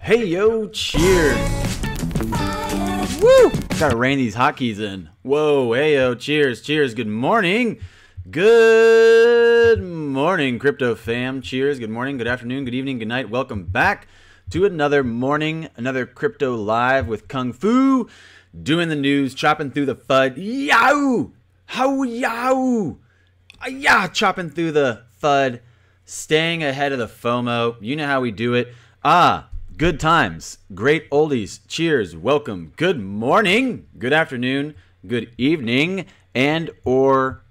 Hey yo, cheers. Woo! Gotta rein these hotkeys in. Whoa, hey yo, cheers, cheers. Good morning. Good morning, crypto fam. Cheers. Good morning, good afternoon, good evening, good night. Welcome back to another morning, another crypto live with Kung Fu, doing the news, chopping through the FUD. Yow! How yow! Yeah, chopping through the FUD, staying ahead of the FOMO. You know how we do it. Good times, great oldies. Cheers, welcome, good morning, good afternoon, good evening, and or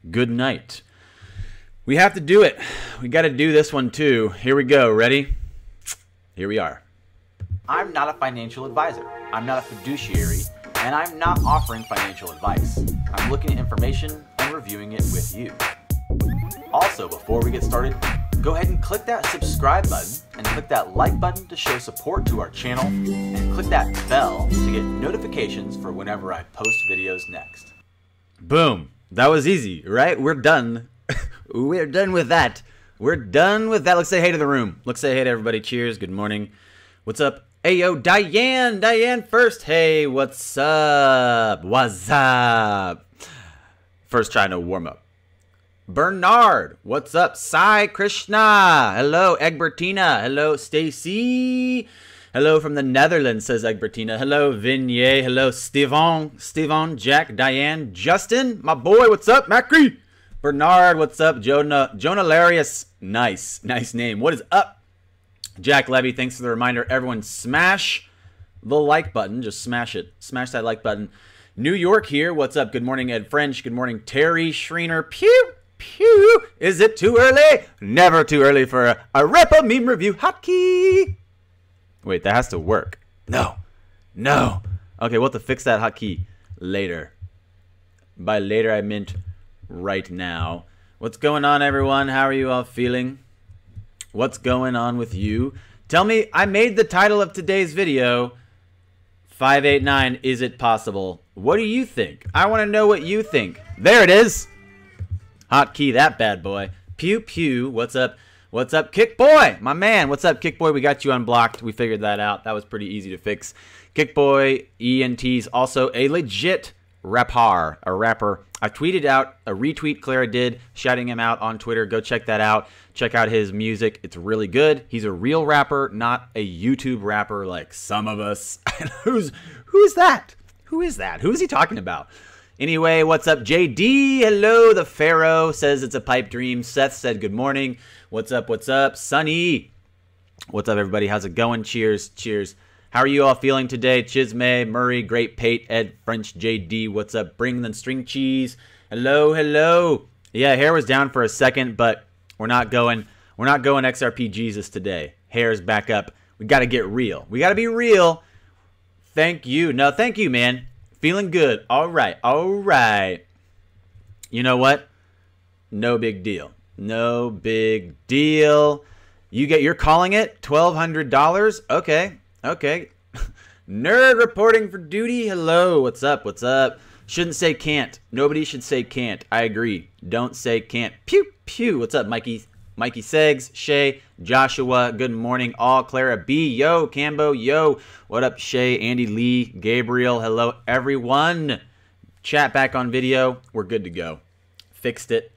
good night. We have to do it. We got to do this one too. Here we go. Ready? Here we are. I'm not a financial advisor. I'm not a fiduciary, and I'm not offering financial advice. I'm looking at information and reviewing it with you. Also, before we get started, go ahead and click that subscribe button and click that like button to show support to our channel, and click that bell to get notifications for whenever I post videos next. Boom. That was easy, right? We're done. We're done with that. We're done with that. Let's say hey to the room. Let's say hey to everybody. Cheers. Good morning. What's up? Hey, yo, Diane. Diane first. Hey, what's up? What's up? First trying to warm up. Bernard, what's up? Sai Krishna, hello. Egbertina, hello. Stacy, hello from the Netherlands, says Egbertina. Hello, Vignay, hello. Steven, Jack, Diane, Justin, my boy, what's up? Macri, Bernard, what's up? Jonah Larius, nice name. What is up? Jack Levy, thanks for the reminder. Everyone, smash the like button. Just smash it. Smash that like button. New York here. What's up? Good morning, Ed French. Good morning, Terry Schreiner. Pew. Pew! Is it too early? Never too early for a Ripple meme review hotkey. Wait, that has to work. No. Okay, we'll have to fix that hotkey later. By later, I meant right now. What's going on, everyone? How are you all feeling? What's going on with you? Tell me, I made the title of today's video, 589, is it possible? What do you think? I want to know what you think. There it is. Hotkey, that bad boy. Pew pew. What's up? What's up, Kick Boy? My man. What's up, Kick Boy? We got you unblocked. We figured that out. That was pretty easy to fix. Kick Boy ENT's also a legit rapper. A rapper. I tweeted out a retweet Clara did, shouting him out on Twitter. Go check that out. Check out his music. It's really good. He's a real rapper, not a YouTube rapper like some of us. Who's that? Who is that? Who is he talking about? Anyway, what's up, JD? Hello, the Pharaoh says it's a pipe dream. Seth said good morning. What's up, what's up? Sunny. What's up, everybody? How's it going? Cheers, cheers. How are you all feeling today? Chisme, Murray, Great Pate, Ed, French, JD. What's up? Bring the string cheese. Hello, hello. Yeah, hair was down for a second, but we're not going XRP Jesus today. Hair's back up. We got to get real. We got to be real. Thank you. No, thank you, man. Feeling good. All right. All right. You know what? No big deal. No big deal. You're calling it $1,200? Okay. Okay. Nerd reporting for duty. Hello. What's up? What's up? Shouldn't say can't. Nobody should say can't. I agree. Don't say can't. Pew pew. What's up, Mikey? Mikey Segs, Shay, Joshua, good morning, all. Clara B, yo, Cambo, yo, what up, Shay, Andy Lee, Gabriel, hello, everyone. Chat back on video, we're good to go. Fixed it.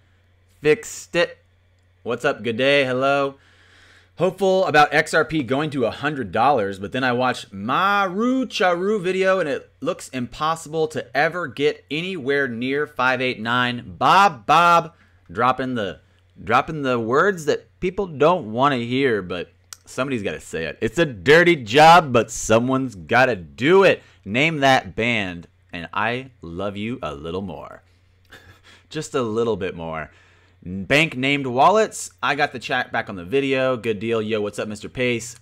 What's up, good day, hello. Hopeful about XRP going to $100, but then I watched Maru Charu video and it looks impossible to ever get anywhere near 589. Bob, dropping the words that people don't want to hear, but somebody's got to say it. It's a dirty job, but someone's got to do it. Name that band, and I love you a little more. Just a little bit more. Bank named wallets. I got the chat back on the video. Good deal. Yo, what's up, Mr. Pace?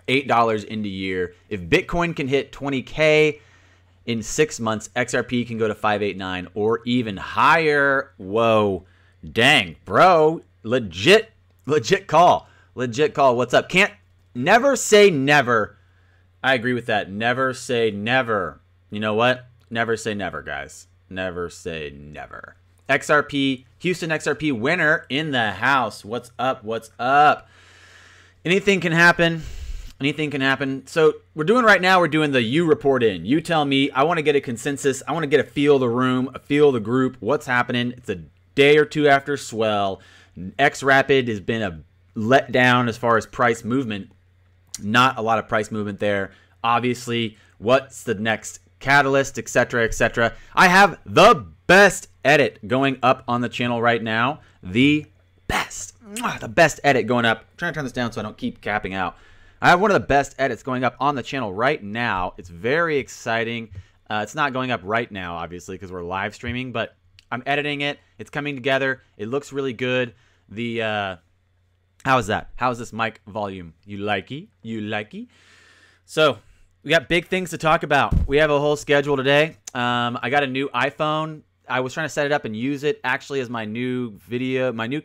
$8 into year. If Bitcoin can hit 20K in 6 months, XRP can go to 589 or even higher. Whoa. Dang, bro, legit call. What's up? Never say never. I agree with that. Never say never. You know what? Never say never, guys. Never say never. XRP, Houston XRP winner in the house. What's up? What's up? Anything can happen. Anything can happen. So we're doing the you report in. You tell me. I want to get a consensus. I want to get a feel of the room, a feel of the group. What's happening? It's a day or two after swell. XRP has been a letdown as far as price movement. Not a lot of price movement there. Obviously, what's the next catalyst, etc., etc. I have the best edit going up on the channel right now. The best edit going up. I'm trying to turn this down so I don't keep capping out. I have one of the best edits going up on the channel right now. It's very exciting. It's not going up right now, obviously, because we're live streaming, but I'm editing it. It's coming together. It looks really good. How is that? How is this mic volume? You likey? You likey? So we got big things to talk about. We have a whole schedule today. I got a new iPhone. I was trying to set it up and use it actually as my new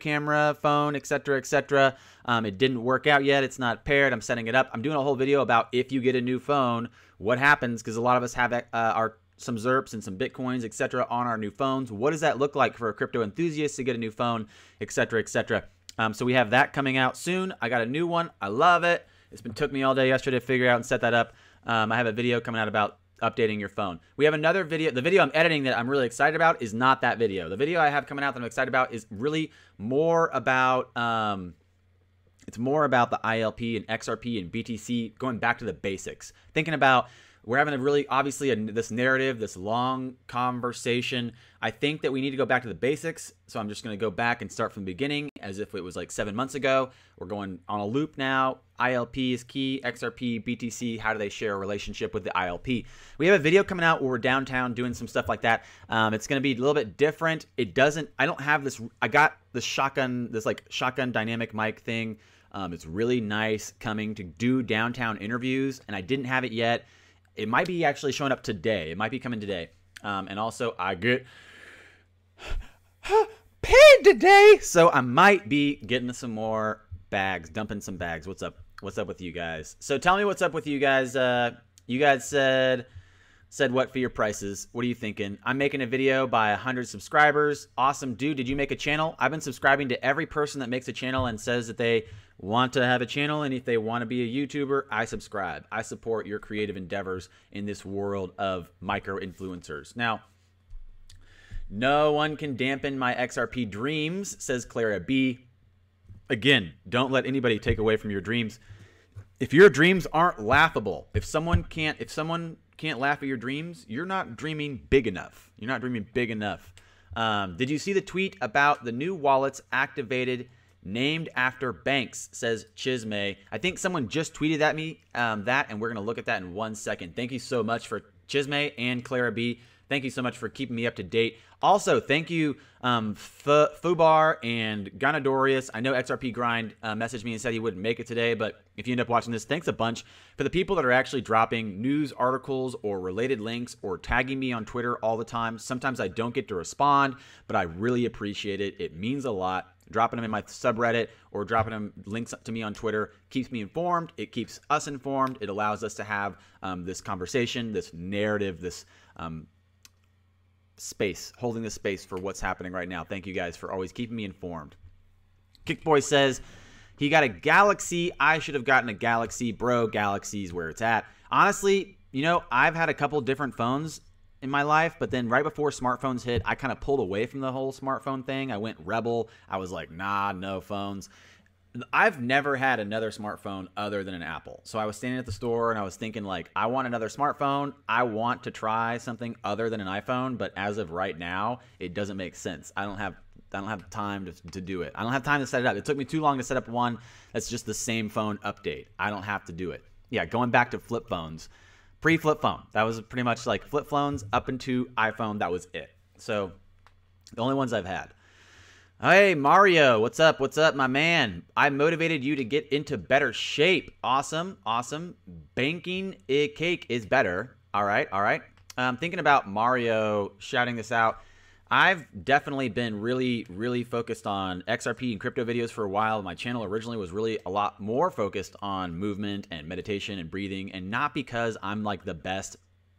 camera phone, etc., etc. It didn't work out yet. It's not paired. I'm setting it up. I'm doing a whole video about if you get a new phone, what happens, because a lot of us have some ZERPs and some Bitcoins, etc. on our new phones. What does that look like for a crypto enthusiast to get a new phone, etc., etc.? So we have that coming out soon. I got a new one. I love it. Took me all day yesterday to figure out and set that up. I have a video coming out about updating your phone. We have another video. The video I'm editing that I'm really excited about is not that video. The video I have coming out that I'm excited about is really more about it's more about the ILP and XRP and BTC, going back to the basics. Thinking about, we're having a really, obviously, this narrative, this long conversation. I think that we need to go back to the basics. So I'm just going to go back and start from the beginning as if it was like 7 months ago. We're going on a loop now. ILP is key. XRP, BTC, how do they share a relationship with the ILP? We have a video coming out where we're downtown doing some stuff like that. It's going to be a little bit different. I don't have this. I got this shotgun dynamic mic thing. It's really nice coming to do downtown interviews, and I didn't have it yet. It might be actually showing up today. It might be coming today. And also, I get paid today, so I might be getting some more bags, dumping some bags. What's up? What's up with you guys? So tell me what's up with you guys. You guys said what for your prices? What are you thinking? I'm making a video by 100 subscribers. Awesome, dude. Did you make a channel? I've been subscribing to every person that makes a channel and says that they want to have a channel, and if they want to be a YouTuber, I subscribe. I support your creative endeavors in this world of micro influencers. Now, no one can dampen my XRP dreams, says Clara B. Again, don't let anybody take away from your dreams. If your dreams aren't laughable, if someone can't laugh at your dreams, you're not dreaming big enough. You're not dreaming big enough. Did you see the tweet about the new wallets activated named after banks, says Chisme. I think someone just tweeted at me that, and we're going to look at that in 1 second. Thank you so much for Chisme and Clara B. Thank you so much for keeping me up to date. Also, thank you, Fubar and Ganadorius. I know XRP Grind messaged me and said he wouldn't make it today, but if you end up watching this, thanks a bunch for the people that are actually dropping news articles or related links or tagging me on Twitter all the time. Sometimes I don't get to respond, but I really appreciate it. It means a lot. Dropping them in my subreddit or dropping them links to me on Twitter keeps me informed. It keeps us informed. It allows us to have this conversation, this narrative, this space, holding the space for what's happening right now. Thank you guys for always keeping me informed. Kickboy says he got a Galaxy. I should have gotten a Galaxy. Bro, Galaxy's where it's at. Honestly, you know, I've had a couple different phones in my life, but then right before smartphones hit, I kind of pulled away from the whole smartphone thing. I went rebel. I was like, nah, no phones. I've never had another smartphone other than an Apple. So I was standing at the store and I was thinking, like, I want another smartphone. I want to try something other than an iPhone, but as of right now, it doesn't make sense. I don't have time to do it. I don't have time to set it up. It took me too long to set up one that's just the same phone update. I don't have to do it. Yeah, going back to flip phones. Pre-flip phone. That was pretty much like flip phones up into iPhone. That was it. So the only ones I've had. Hey, Mario. What's up? What's up, my man? I motivated you to get into better shape. Awesome. Awesome. Banking cake is better. All right. All right. Thinking about Mario shouting this out. I've definitely been really focused on XRP and crypto videos for a while. My channel originally was really a lot more focused on movement and meditation and breathing, and not because I'm like the best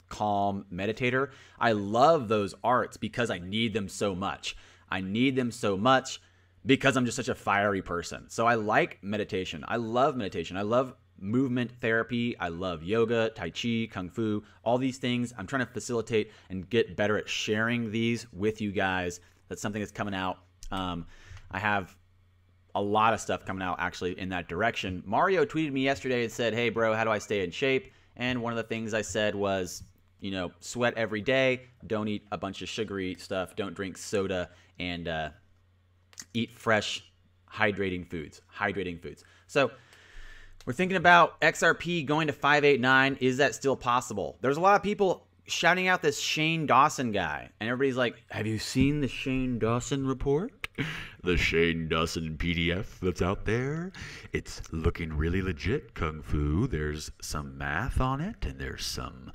calm meditator. I love those arts because I need them so much. I need them so much because I'm just such a fiery person. So I like meditation. I love meditation. I love movement therapy. I love yoga, Tai Chi, Kung Fu, all these things. I'm trying to facilitate and get better at sharing these with you guys. That's something that's coming out. I have a lot of stuff coming out actually in that direction. Mario tweeted me yesterday and said, hey, bro, how do I stay in shape? And one of the things I said was, you know, sweat every day. Don't eat a bunch of sugary stuff. Don't drink soda, and eat fresh, hydrating foods. So we're thinking about XRP going to 589. Is that still possible? There's a lot of people shouting out this Shane Dawson guy, and everybody's like, have you seen the Shane Dawson report? The Shane Dawson PDF that's out there? It's looking really legit, Kung Fu. There's some math on it, and there's some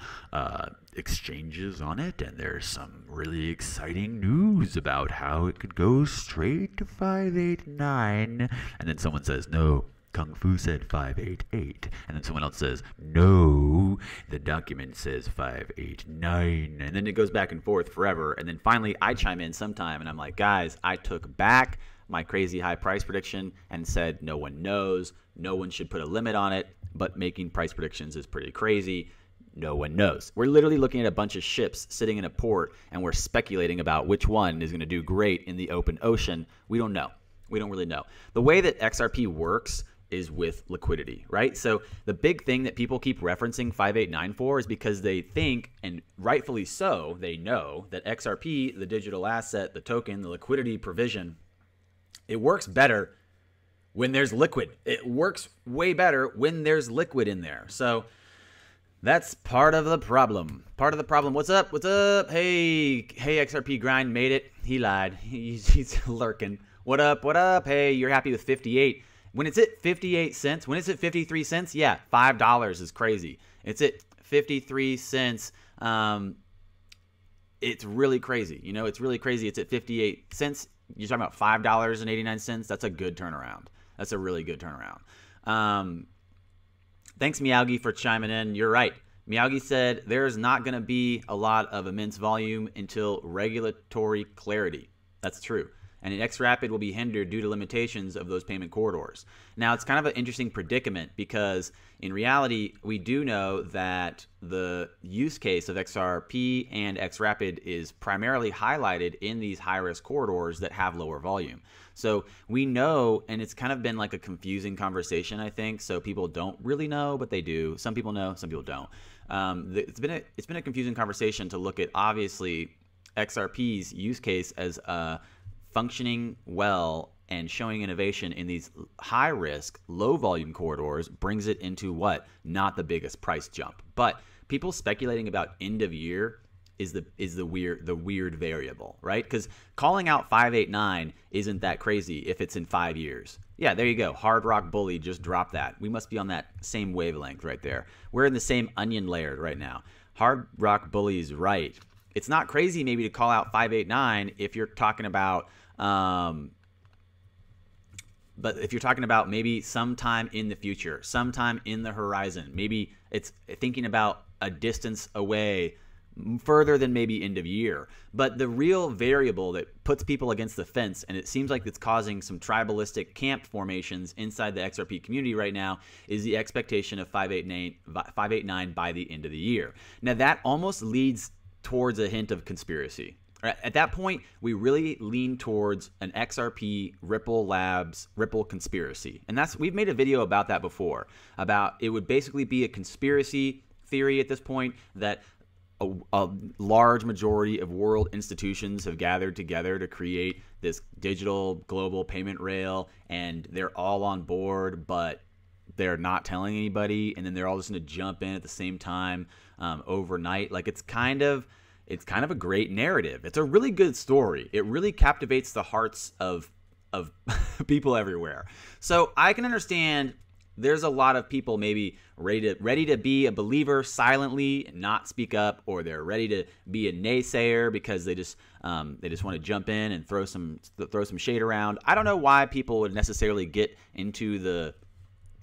exchanges on it, and there's some really exciting news about how it could go straight to 589. And then someone says, no, Kung Fu said 588, and then someone else says, no, the document says 589, and then it goes back and forth forever, and then finally I chime in sometime, and I'm like, guys, I took back my crazy high price prediction and said no one knows, no one should put a limit on it, but making price predictions is pretty crazy. No one knows. We're literally looking at a bunch of ships sitting in a port, and we're speculating about which one is going to do great in the open ocean. We don't know. We don't really know. The way that XRP works is with liquidity, right? So the big thing that people keep referencing 589 for is because they think, and rightfully so, they know that XRP, the digital asset, the token, the liquidity provision, it works better when there's liquid. It works way better when there's liquid in there. So that's part of the problem. Part of the problem. What's up? What's up? Hey, XRP Grind made it. He lied. He's lurking. What up? What up? Hey, you're happy with 58. When it's at 58 cents, when it's at 53 cents, yeah, $5 is crazy. It's at 53 cents. It's really crazy. You know, it's really crazy. It's at 58 cents. You're talking about $5.89. That's a good turnaround. That's a really good turnaround. Thanks, Miyagi, for chiming in. You're right. Miyagi said there's not going to be a lot of immense volume until regulatory clarity. That's true. And XRapid will be hindered due to limitations of those payment corridors. Now, it's kind of an interesting predicament because in reality, we do know that the use case of XRP and XRapid is primarily highlighted in these high-risk corridors that have lower volume. So we know, and it's kind of been like a confusing conversation, I think. So people don't really know, but they do. Some people know, some people don't. It's been a confusing conversation to look at, obviously, XRP's use case as functioning well and showing innovation in these high risk, low volume corridors brings it into what? Not the biggest price jump. But people speculating about end of year is the weird variable, right? Because calling out 589 isn't that crazy if it's in 5 years. Yeah, there you go. Hard Rock Bully just dropped that. We must be on that same wavelength right there. We're in the same onion layer right now. Hard Rock Bully is right. It's not crazy maybe to call out 589 if you're talking about but if you're talking about maybe sometime in the future, sometime in the horizon, maybe it's thinking about a distance away, further than maybe end of year. But the real variable that puts people against the fence, and it seems like it's causing some tribalistic camp formations inside the XRP community right now, is the expectation of 589 by the end of the year. Now that almost leads towards a hint of conspiracy. At that point, we really lean towards an XRP Ripple Labs Ripple conspiracy. And we've made a video about that before, about it would basically be a conspiracy theory at this point that a large majority of world institutions have gathered together to create this digital global payment rail, and they're all on board, but they're not telling anybody, and then they're all just going to jump in at the same time overnight. Like it's kind of a great narrative. It's a really good story. It really captivates the hearts of people everywhere. So I can understand there's a lot of people maybe ready to be a believer silently and not speak up, or they're ready to be a naysayer because they just want to jump in and throw some shade around. I don't know why people would necessarily get into the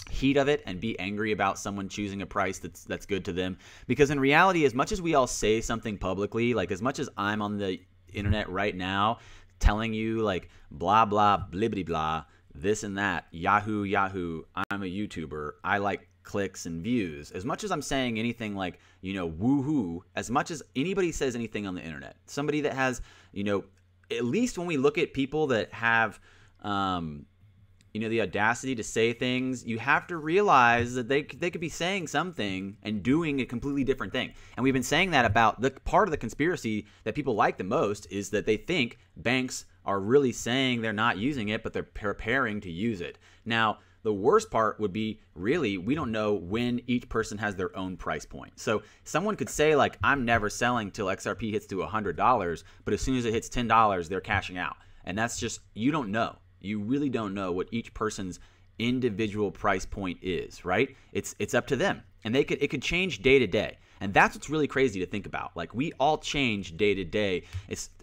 heat of it and be angry about someone choosing a price that's good to them, because in reality, as much as we all say something publicly, like as much as I'm on the internet right now telling you like blah blah blibbity blah, this and that, Yahoo, I'm a YouTuber, I like clicks and views. As much as I'm saying anything like, you know, woohoo, as much as anybody says anything on the internet, somebody that has, you know, at least when we look at people that have, you know, the audacity to say things, you have to realize that they could be saying something and doing a completely different thing. And we've been saying that about the part of the conspiracy that people like the most is that they think banks are really saying they're not using it, but they're preparing to use it. Now, the worst part would be, really, we don't know when each person has their own price point. So someone could say, like, I'm never selling till XRP hits to $100, but as soon as it hits $10, they're cashing out. And that's just, you don't know. You really don't know what each person's individual price point is, right? It's up to them. And it could change day to day. And that's what's really crazy to think about. Like, we all change day to day.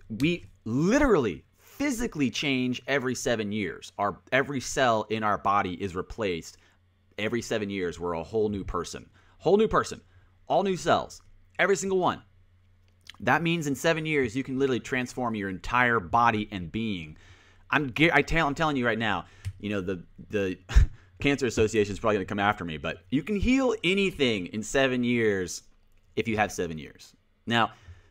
We literally physically change every 7 years. Every cell in our body is replaced every 7 years. We're a whole new person. Whole new person. All new cells. Every single one. That means in 7 years you can literally transform your entire body and being. I'm telling you right now, you know, the Cancer Association is probably going to come after me, but you can heal anything in 7 years if you have 7 years. Now,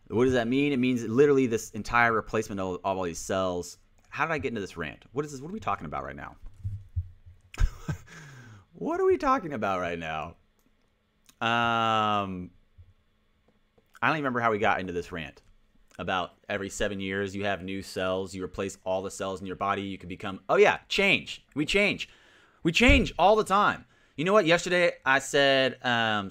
what does that mean? It means literally this entire replacement of all these cells. How did I get into this rant? What is this? What are we talking about right now? What are we talking about right now? I don't even remember how we got into this rant. About every 7 years you have new cells. You replace all the cells in your body. You can become, oh yeah, change. We change. We change all the time. You know what? Yesterday I said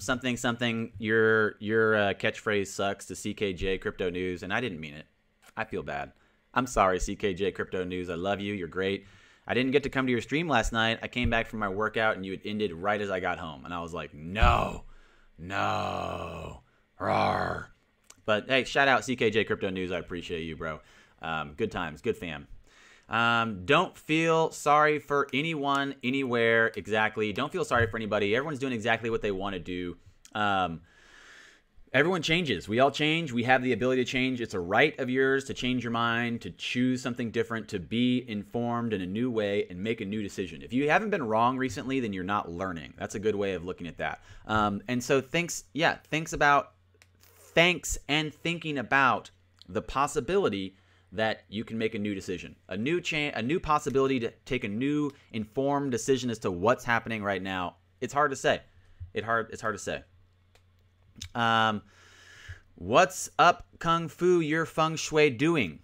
something. Your catchphrase sucks to CKJ Crypto News, and I didn't mean it. I feel bad. I'm sorry, CKJ Crypto News. I love you. You're great. I didn't get to come to your stream last night. I came back from my workout, and you had ended right as I got home, and I was like, no, rawr. But hey, shout out CKJ Crypto News. I appreciate you, bro. Good times, good fam. Don't feel sorry for anyone, anywhere, exactly. Don't feel sorry for anybody. Everyone's doing exactly what they want to do. Everyone changes. We all change. We have the ability to change. It's a right of yours to change your mind, to choose something different, to be informed in a new way and make a new decision. If you haven't been wrong recently, then you're not learning. That's a good way of looking at that. And so thanks and thinking about the possibility that you can make a new decision, a new possibility to take a new informed decision as to what's happening right now. It's hard to say. It's hard to say. What's up, Kung Fu? Your feng shui doing?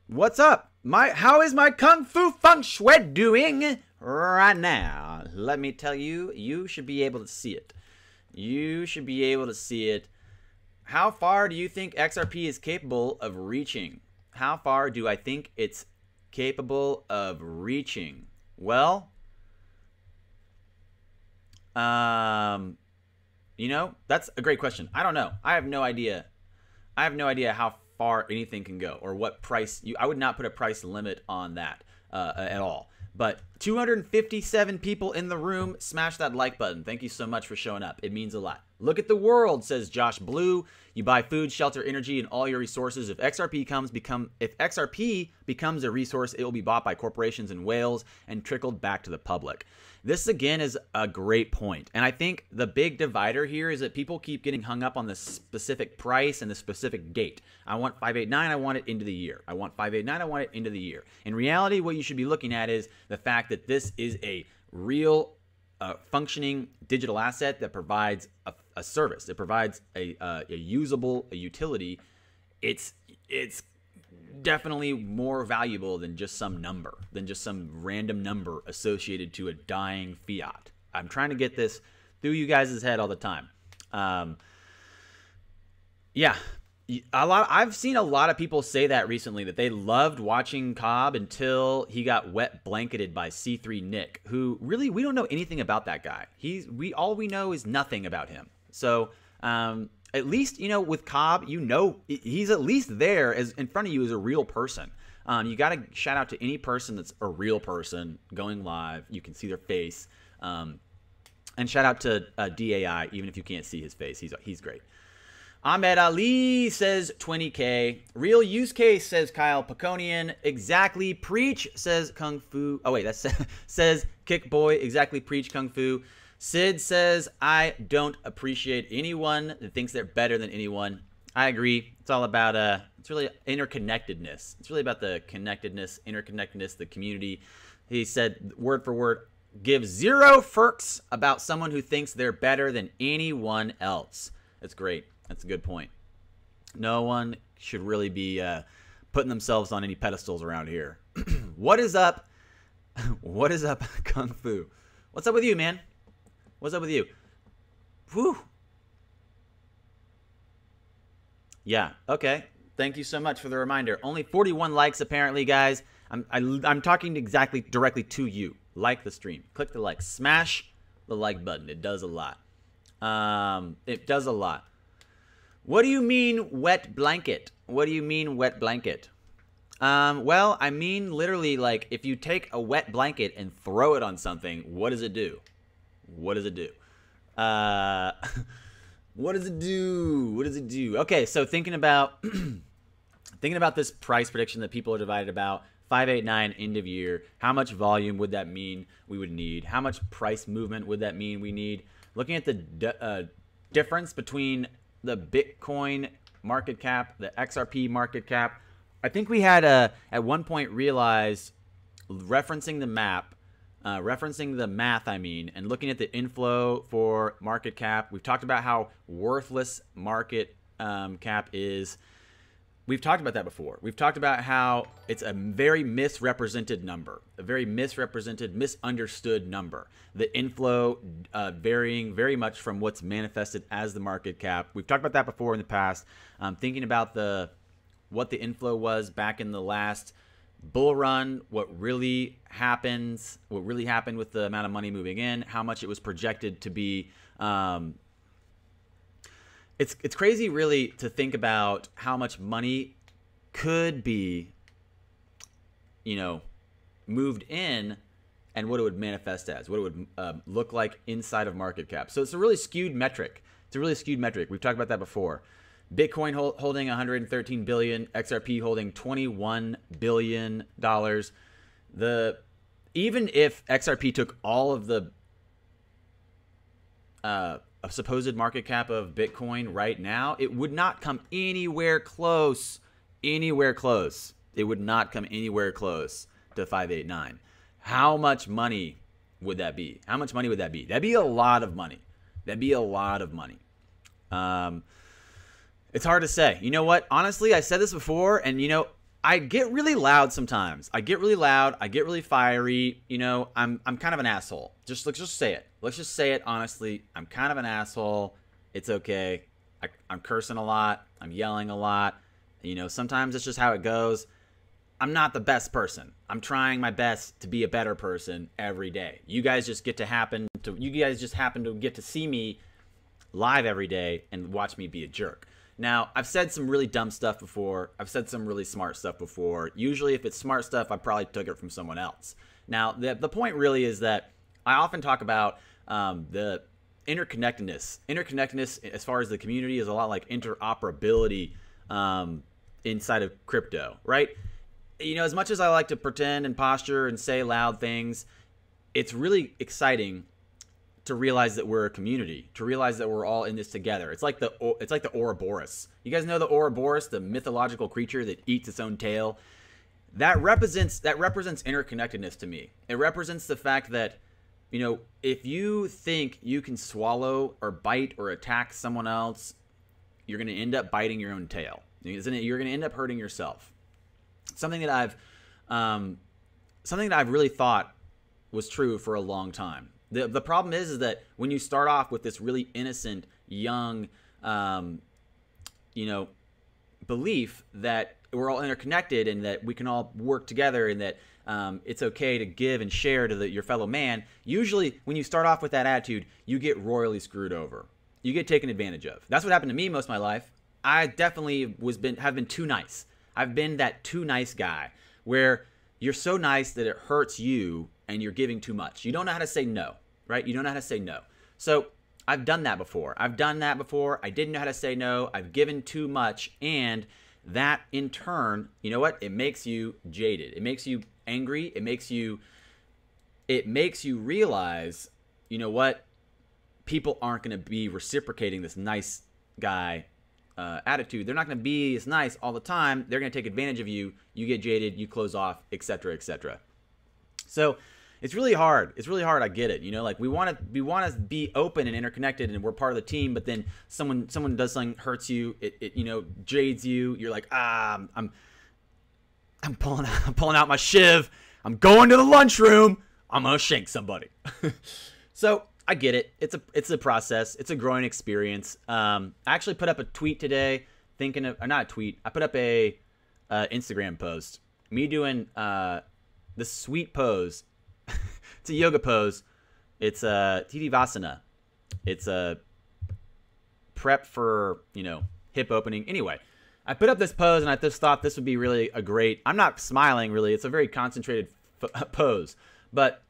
What's up? How is my Kung Fu feng shui doing right now? Let me tell you, you should be able to see it. You should be able to see it. How far do you think XRP is capable of reaching? How far do I think it's capable of reaching? Well, you know, that's a great question. I don't know. I have no idea. I have no idea how far anything can go or what price. I would not put a price limit on that at all. But 257 people in the room. Smash that like button. Thank you so much for showing up. It means a lot. Look at the world, says Josh Blue. You buy food, shelter, energy, and all your resources. If XRP becomes a resource, it will be bought by corporations and whales and trickled back to the public. This, again, is a great point. And I think the big divider here is that people keep getting hung up on the specific price and the specific date. I want 589, I want it into the year. I want 589, I want it into the year. In reality, what you should be looking at is the fact that this is a real functioning digital asset that provides a service. It provides a utility. It's definitely more valuable than just some number, than just some random number associated to a dying fiat. I'm trying to get this through you guys' head all the time. Yeah, I've seen a lot of people say that recently, that they loved watching Cobb until he got wet blanketed by C3 Nick, who really, we don't know anything about that guy. All we know is nothing about him. So at least, you know, with Cobb, you know, he's at least there as in front of you as a real person. You got to shout out to any person that's a real person going live. You can see their face. And shout out to DAI, even if you can't see his face. He's great. Ahmed Ali says 20K. Real use case, says Kyle Paconian. Exactly preach, says Kung Fu. Oh, wait, that says Kick Boy. Exactly preach, Kung Fu. Sid says, I don't appreciate anyone that thinks they're better than anyone. I agree. It's all about, it's really interconnectedness. It's really about the connectedness, interconnectedness, the community. He said, word for word, give zero firks about someone who thinks they're better than anyone else. That's great. That's a good point. No one should really be putting themselves on any pedestals around here. What is up? What is up, Kung Fu? What's up with you, man? What's up with you? Whew. Yeah, okay. Thank you so much for the reminder. Only 41 likes, apparently, guys. I'm talking directly to you. Like the stream. Click the like. Smash the like button. It does a lot. It does a lot. What do you mean wet blanket? What do you mean wet blanket? Well, I mean literally like if you take a wet blanket and throw it on something, what does it do? What does it do? What does it do? What does it do? Okay, so thinking about this price prediction that people are divided about, 589 end of year, how much volume would that mean we would need? How much price movement would that mean we need? Looking at the difference between the Bitcoin market cap, the XRP market cap, I think we had at one point realized, referencing the math, I mean, and looking at the inflow for market cap, we've talked about how worthless market cap is. We've talked about that before. We've talked about how it's a very misrepresented number, a very misrepresented, misunderstood number. The inflow varying very much from what's manifested as the market cap. We've talked about that before in the past. Thinking about what the inflow was back in the last bull run, what really happened with the amount of money moving in, how much it was projected to be. It's crazy really to think about how much money could be, moved in and what it would manifest as, what it would look like inside of market cap. So it's a really skewed metric. We've talked about that before. Bitcoin holding 113 billion, XRP holding 21 billion dollars. Even if XRP took all of the supposed market cap of Bitcoin right now, it would not come anywhere close. It would not come anywhere close to 589. How much money would that be? That'd be a lot of money. It's hard to say. You know what? Honestly, I said this before, and I get really loud sometimes. I get really loud. I get really fiery. I'm kind of an asshole. Let's just say it. Let's just say it honestly. I'm kind of an asshole. It's okay. I'm cursing a lot. I'm yelling a lot. Sometimes it's just how it goes. I'm not the best person. I'm trying my best to be a better person every day. You guys just happen to get to see me live every day and watch me be a jerk. Now, I've said some really dumb stuff before. I've said some really smart stuff before. Usually, if it's smart stuff, I probably took it from someone else. Now, the point really is that I often talk about the interconnectedness. Interconnectedness, as far as the community, is a lot like interoperability inside of crypto, right? As much as I like to pretend and posture and say loud things, it's really exciting to realize that we're a community, to realize that we're all in this together. It's like the Ouroboros. You guys know the Ouroboros, the mythological creature that eats its own tail? That represents interconnectedness to me. It represents the fact that, if you think you can swallow or bite or attack someone else, you're going to end up biting your own tail. Isn't it? You're going to end up hurting yourself. Something that I've really thought was true for a long time. The problem is that when you start off with this really innocent, young, belief that we're all interconnected and that we can all work together and that it's okay to give and share to your fellow man, usually when you start off with that attitude, you get royally screwed over. You get taken advantage of. That's what happened to me most of my life. I definitely have been too nice. I've been that too nice guy where you're so nice that it hurts you and you're giving too much. You don't know how to say no, right? You don't know how to say no. So I've done that before. I didn't know how to say no. I've given too much. And that in turn, you know what? It makes you jaded. It makes you angry. It makes you realize, you know what? people aren't going to be reciprocating this nice guy attitude. They're not going to be as nice all the time. They're going to take advantage of you. You get jaded, you close off, etc., etc. So it's really hard. It's really hard. I get it. You know, like we want to be open and interconnected, and we're part of the team. But then someone does something, hurts you. It you know, jades you. You're like, I'm pulling out my shiv. I'm going to the lunchroom. I'm gonna shank somebody. So I get it. It's a process. It's a growing experience. I actually put up a tweet today, thinking of, or not a tweet. I put up a Instagram post. Me doing this sweet pose. It's a yoga pose. It's a Tadasana. It's a prep for, you know, hip opening. Anyway, I put up this pose, and I just thought this would be really a great. I'm not smiling really. It's a very concentrated pose, but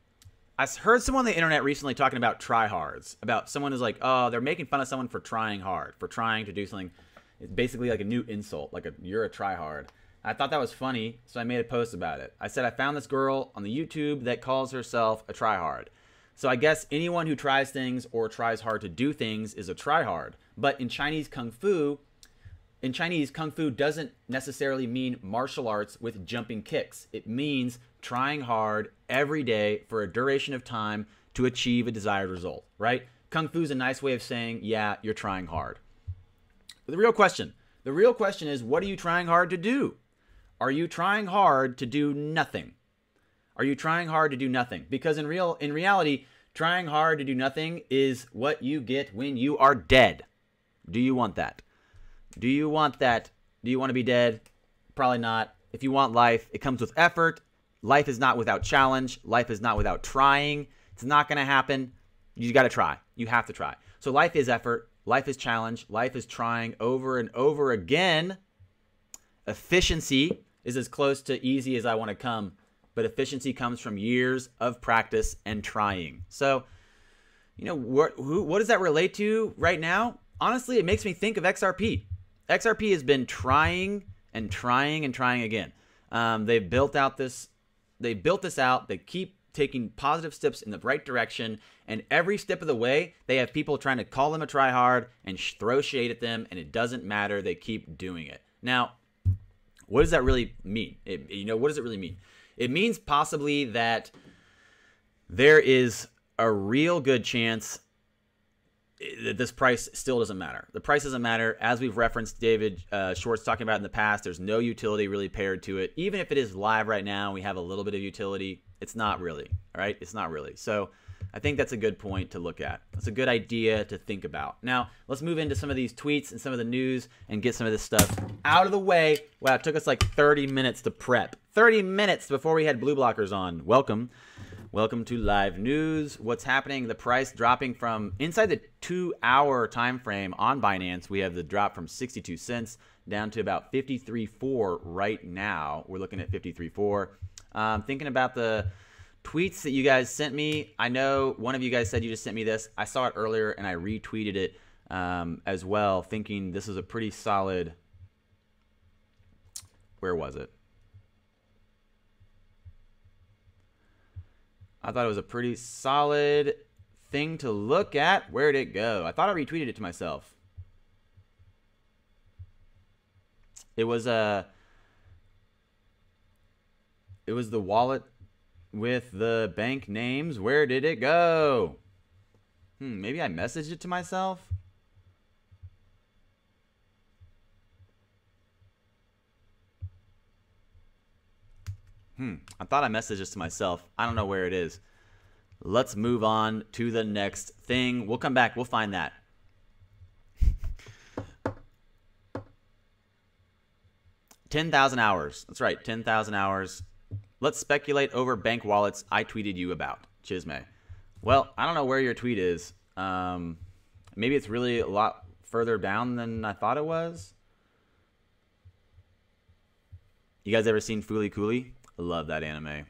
I heard someone on the internet recently talking about tryhards, about someone who's like, oh, they're making fun of someone for trying hard, for trying to do something. It's basically like a new insult, like you're a tryhard. I thought that was funny, so I made a post about it. I said I found this girl on the YouTube that calls herself a tryhard. So I guess anyone who tries things or tries hard to do things is a tryhard. But in Chinese Kung Fu doesn't necessarily mean martial arts with jumping kicks. It means trying hard every day for a duration of time to achieve a desired result, right? Kung Fu is a nice way of saying, yeah, you're trying hard. But the real question is, what are you trying hard to do? Are you trying hard to do nothing? Are you trying hard to do nothing? Because in reality, trying hard to do nothing is what you get when you are dead. Do you want that? Do you want that? Do you want to be dead? Probably not. If you want life, it comes with effort. Life is not without challenge. Life is not without trying. It's not going to happen. You got to try. You have to try. So life is effort. Life is challenge. Life is trying over and over again. Efficiency is as close to easy as I want to come, but efficiency comes from years of practice and trying. So, you know, what does that relate to right now? Honestly, it makes me think of XRP. XRP has been trying and trying and trying again. They've built this out. They keep taking positive steps in the right direction, and every step of the way, they have people trying to call them a tryhard and throw shade at them, and it doesn't matter. They keep doing it. Now, what does that really mean? What does it really mean? It means possibly that there is a real good chance that this price still doesn't matter. The price doesn't matter. As we've referenced David Schwartz talking about in the past, there's no utility really paired to it. Even if it is live right now, we have a little bit of utility. It's not really, all right? It's not really. So I think that's a good point to look at. That's a good idea to think about. Now, let's move into some of these tweets and some of the news and get some of this stuff out of the way. Wow, it took us like 30 minutes to prep. 30 minutes before we had blue blockers on. Welcome. Welcome to live news. What's happening? The price dropping from inside the 2-hour time frame on Binance. We have the drop from 62 cents down to about 53.4 right now. We're looking at 53.4. Thinking about the tweets that you guys sent me. I know one of you guys said you just sent me this. I saw it earlier and I retweeted it as well, thinking this is a pretty solid. Where was it? I thought it was a pretty solid thing to look at. Where'd it go? I thought I retweeted it to myself. It was the wallet with the bank names. Where did it go? Maybe I messaged it to myself. I thought I messaged this to myself. I don't know where it is. Let's move on to the next thing. We'll come back. We'll find that. 10,000 hours. That's right, 10,000 hours. Let's speculate over bank wallets I tweeted you about. Chisme. Well, I don't know where your tweet is. Maybe it's really a lot further down than I thought it was. You guys ever seen Fooly Cooly? I love that anime.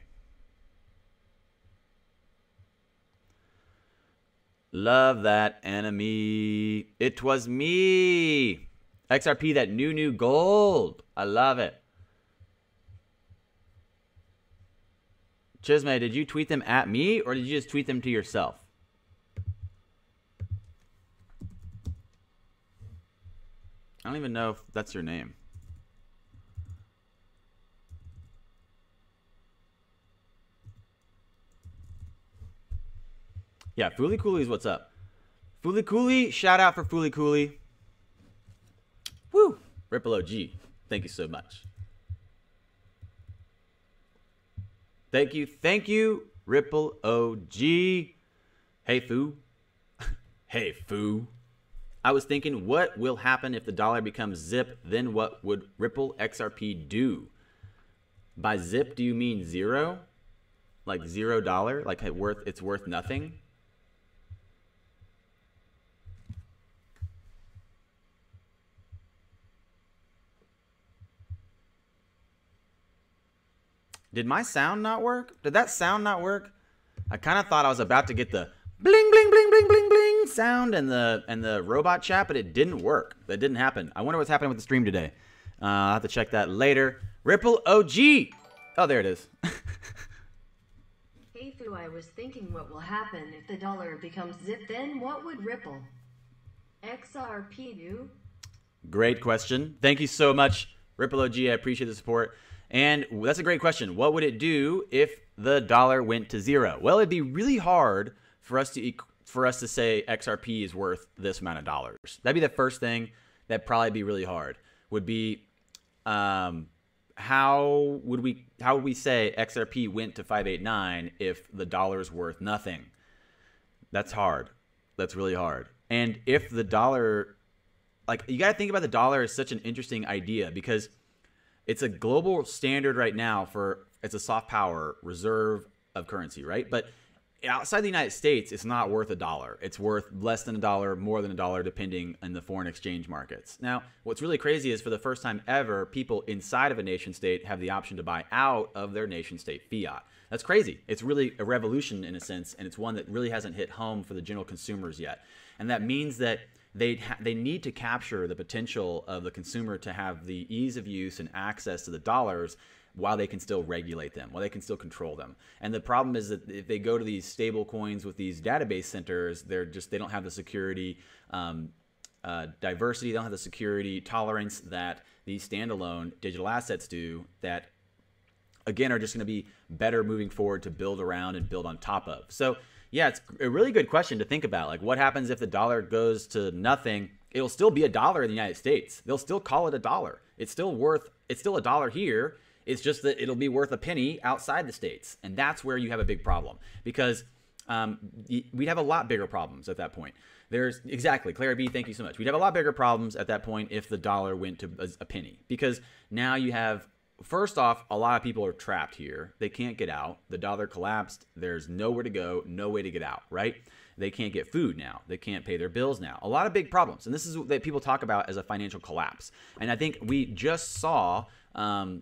Love that anime. It was me. XRP, that new gold. I love it. Chisme, did you tweet them at me or did you just tweet them to yourself? I don't even know if that's your name. Yeah, Fooly Cooley is what's up. Fooly Cooley, shout out for Fooly Cooley. Woo! Ripple OG, thank you so much. Thank you, Ripple OG. Hey, Foo. Hey, Foo. I was thinking, what will happen if the dollar becomes zip? Then what would Ripple XRP do? By zip, do you mean zero? Like $0? Like it's worth nothing? Did my sound not work? Did that sound not work? I kind of thought I was about to get the bling, bling, bling, bling, bling, bling sound and the robot chat, but it didn't work. That didn't happen. I wonder what's happening with the stream today. I'll have to check that later. Ripple OG. Oh, there it is. Hey, Fu, I was thinking what will happen if the dollar becomes zip, then what would Ripple XRP do? Great question. Thank you so much, Ripple OG. I appreciate the support. And that's a great question. What would it do if the dollar went to zero? Well, it'd be really hard for us to say XRP is worth this amount of dollars. That'd be the first thing. That'd probably be really hard. Would be how would we say XRP went to 589 if the dollar's worth nothing? That's hard. That's really hard. And if the dollar, like, you got to think about the dollar as such an interesting idea because it's a global standard right now it's a soft power reserve of currency, right? But outside the United States, it's not worth $1. It's worth less than $1, more than $1, depending on the foreign exchange markets. Now, what's really crazy is for the first time ever, people inside of a nation state have the option to buy out of their nation state fiat. That's crazy. It's really a revolution in a sense, and it's one that really hasn't hit home for the general consumers yet. And that means that they need to capture the potential of the consumer to have the ease of use and access to the dollars while they can still regulate them, while they can still control them. And the problem is that if they go to these stable coins with these database centers, they don't have the security, diversity, they don't have the security tolerance that these standalone digital assets do that, again, are just going to be better moving forward to build around and build on top of. So yeah, it's a really good question to think about. Like, what happens if the dollar goes to nothing? It'll still be $1 in the United States. They'll still call it $1. It's still $1 here. It's just that it'll be worth a penny outside the States. And that's where you have a big problem because we'd have a lot bigger problems at that point. Exactly, Clara B, thank you so much. We'd have a lot bigger problems at that point if the dollar went to a penny because now you have, first off, a lot of people are trapped here. They can't get out. The dollar collapsed. There's nowhere to go, no way to get out, right? They can't get food now. They can't pay their bills now. A lot of big problems. And this is what people talk about as a financial collapse. And I think we just saw a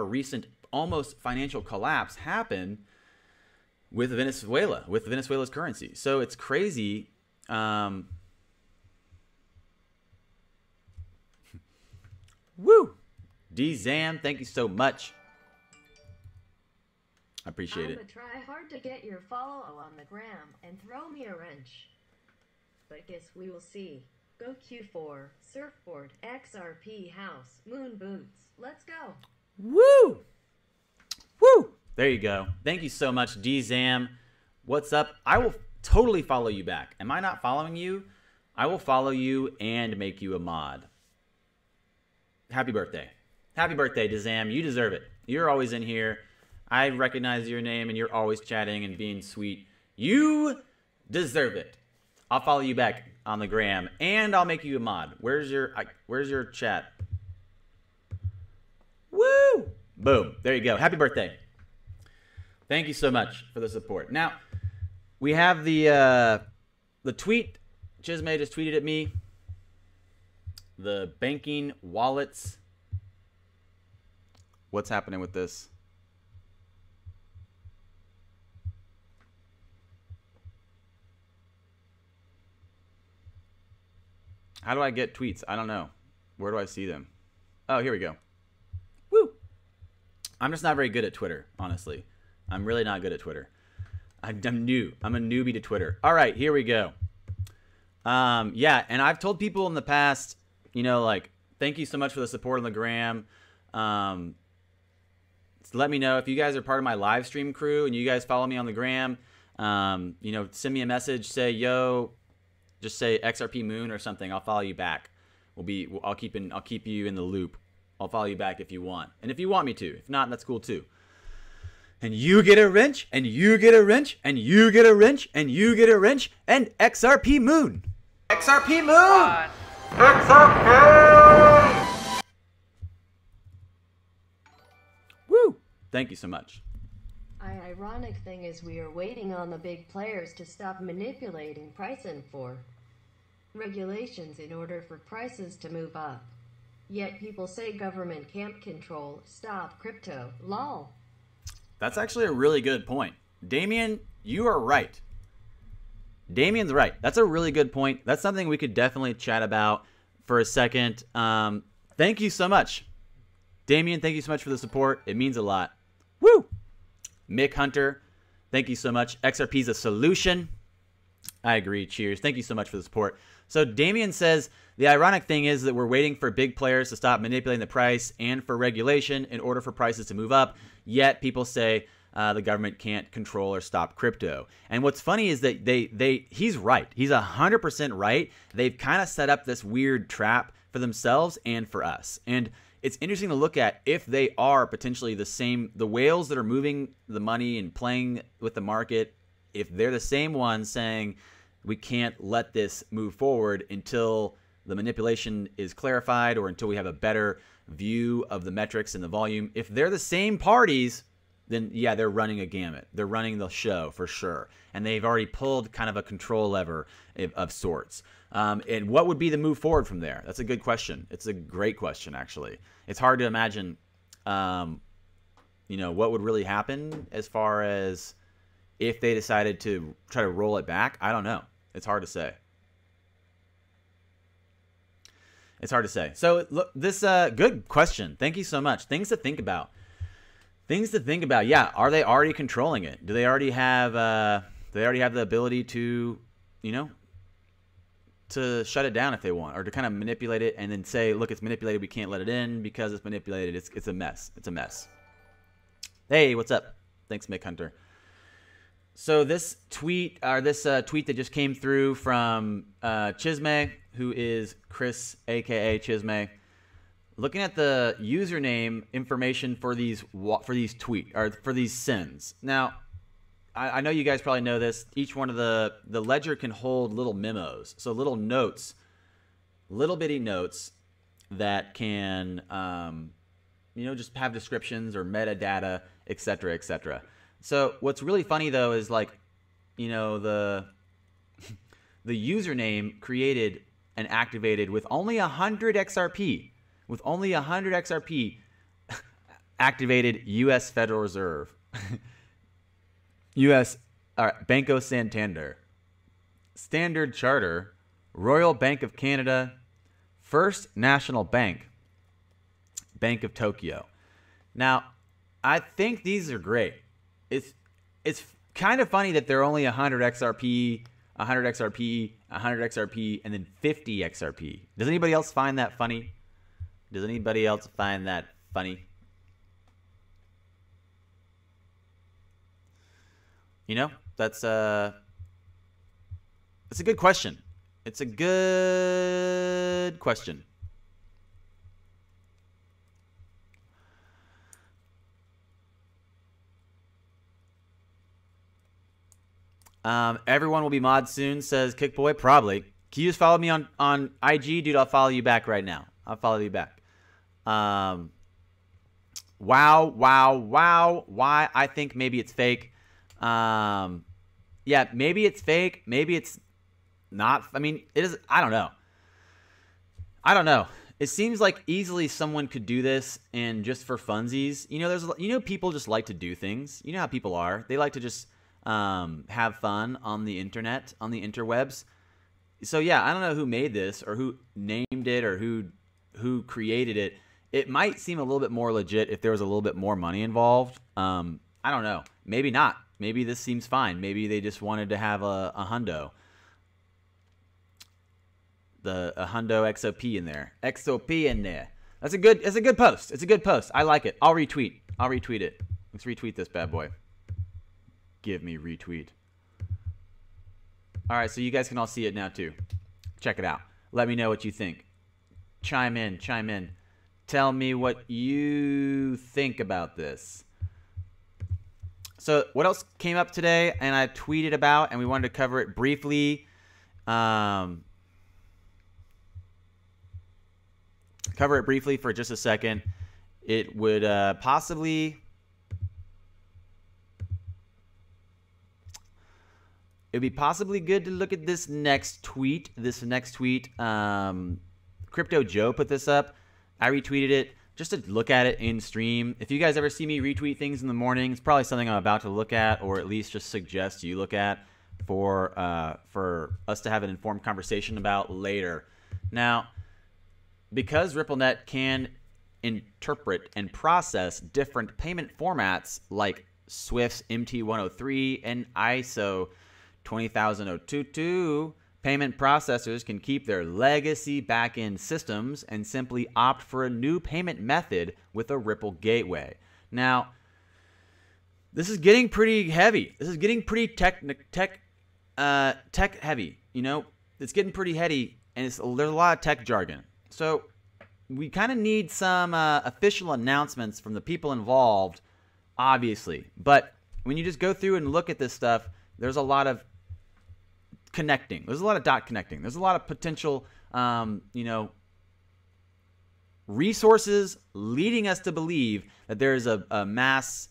recent almost financial collapse happen with Venezuela, with Venezuela's currency. So it's crazy. Woo! D-Zam, thank you so much. I appreciate it. I'ma try hard to get your follow on the gram and throw me a wrench. But guess we will see. Go Q4, surfboard, XRP house, moon boots. Let's go. Woo! Woo! There you go. Thank you so much, D-Zam. What's up? I will totally follow you back. Am I not following you? I will follow you and make you a mod. Happy birthday. Happy birthday, D-Zam. You deserve it. You're always in here. I recognize your name, and you're always chatting and being sweet. You deserve it. I'll follow you back on the gram, and I'll make you a mod. Where's your chat? Woo! Boom. There you go. Happy birthday. Thank you so much for the support. Now, we have the tweet. Chisme just tweeted at me. The banking wallets. What's happening with this? How do I get tweets? I don't know. Where do I see them? Oh, here we go. Woo! I'm just not very good at Twitter, honestly. I'm really not good at Twitter. I'm new. I'm a newbie to Twitter. All right, here we go. Yeah, and I've told people in the past, you know, like, thank you so much for the support on the gram. Let me know if you guys are part of my live stream crew and you guys follow me on the gram. You know, send me a message, say, yo, just say XRP Moon or something. I'll follow you back. I'll keep you in the loop. I'll follow you back if you want. And if you want me to. If not, that's cool too. And you get a wrench, and you get a wrench, and you get a wrench, and you get a wrench, and XRP Moon. XRP Moon! XRP! Woo! Thank you so much. Ironic thing is we are waiting on the big players to stop manipulating price info regulations in order for prices to move up. Yet people say government can't stop crypto. Lol. That's actually a really good point. Damien, you are right. Damien's right. That's a really good point. That's something we could definitely chat about for a second. Thank you so much. Damien, thank you so much for the support. It means a lot. Woo! Mick Hunter, thank you so much. XRP is a solution. I agree. Cheers. Thank you so much for the support. So Damien says, the ironic thing is that we're waiting for big players to stop manipulating the price and for regulation in order for prices to move up. Yet people say the government can't control or stop crypto. And what's funny is that he's right. He's 100% right. They've kind of set up this weird trap for themselves and for us. And it's interesting to look at if they are potentially the whales that are moving the money and playing with the market, if they're the same ones saying we can't let this move forward until the manipulation is clarified or until we have a better view of the metrics and the volume. If they're the same parties, then yeah, they're running a gamut. They're running the show for sure. And they've already pulled kind of a control lever of sorts. And what would be the move forward from there? That's a good question. It's a great question, actually. It's hard to imagine, you know, what would really happen as far as if they decided to try to roll it back. I don't know. It's hard to say. It's hard to say. So look, this good question. Thank you so much. Things to think about. Things to think about. Yeah, are they already controlling it? Do they already have the ability to, you know, to shut it down if they want, or to kind of manipulate it and then say, look, it's manipulated. We can't let it in because it's manipulated. It's a mess. It's a mess. Hey, what's up? Thanks, Mick Hunter. So this tweet, tweet that just came through from Chisme, who is Chris, aka Chisme, looking at the username information for these sends. Now, I know you guys probably know this. Each one of the ledger can hold little memos, so little notes, little bitty notes that can, you know, just have descriptions or metadata, etc., etc. So what's really funny though is, like, you know, the username created and activated with only 100 XRP, with only 100 XRP activated U.S. Federal Reserve, U.S. Banco Santander, Standard Charter, Royal Bank of Canada, First National Bank, Bank of Tokyo. Now, I think these are great. It's kind of funny that they're only 100 XRP, 100 XRP, 100 XRP, and then 50 XRP. Does anybody else find that funny? Does anybody else find that funny? You know, that's a good question. It's a good question. Everyone will be mod soon, says Kickboy. Probably. Can you just follow me on IG? Dude, I'll follow you back right now. I'll follow you back. Wow. Why? I think maybe it's fake. Yeah, maybe it's fake. Maybe it's not. I mean, it is. I don't know. It seems like easily someone could do this and just for funsies. You know, people just like to do things. You know how people are. They like to just have fun on the internet, on the interwebs. So yeah, I don't know who made this or who named it or who created it. It might seem a little bit more legit if there was a little bit more money involved. I don't know. Maybe not. Maybe this seems fine. Maybe they just wanted to have a hundo. a hundo XOP in there. XOP in there. It's a good post. It's a good post. I like it. I'll retweet it. Let's retweet this bad boy. Give me retweet. All right, so you guys can all see it now too. Check it out. Let me know what you think. Chime in. Tell me what you think about this. So what else came up today and I tweeted about, and we wanted to cover it briefly. Cover it briefly for just a second. It would possibly... It would be possibly good to look at this next tweet. Crypto Joe put this up. I retweeted it just to look at it in stream. If you guys ever see me retweet things in the morning, it's probably something I'm about to look at, or at least just suggest you look at for us to have an informed conversation about later. Now, because RippleNet can interpret and process different payment formats like Swift's MT103 and ISO 20022, payment processors can keep their legacy backend systems and simply opt for a new payment method with a Ripple gateway. Now, this is getting pretty heavy. This is getting pretty tech heavy. You know, it's getting pretty heady, and there's a lot of tech jargon. So we kind of need some official announcements from the people involved, obviously. But when you just go through and look at this stuff, there's a lot of connecting. There's a lot of dot connecting. There's a lot of potential, resources leading us to believe that there is a massive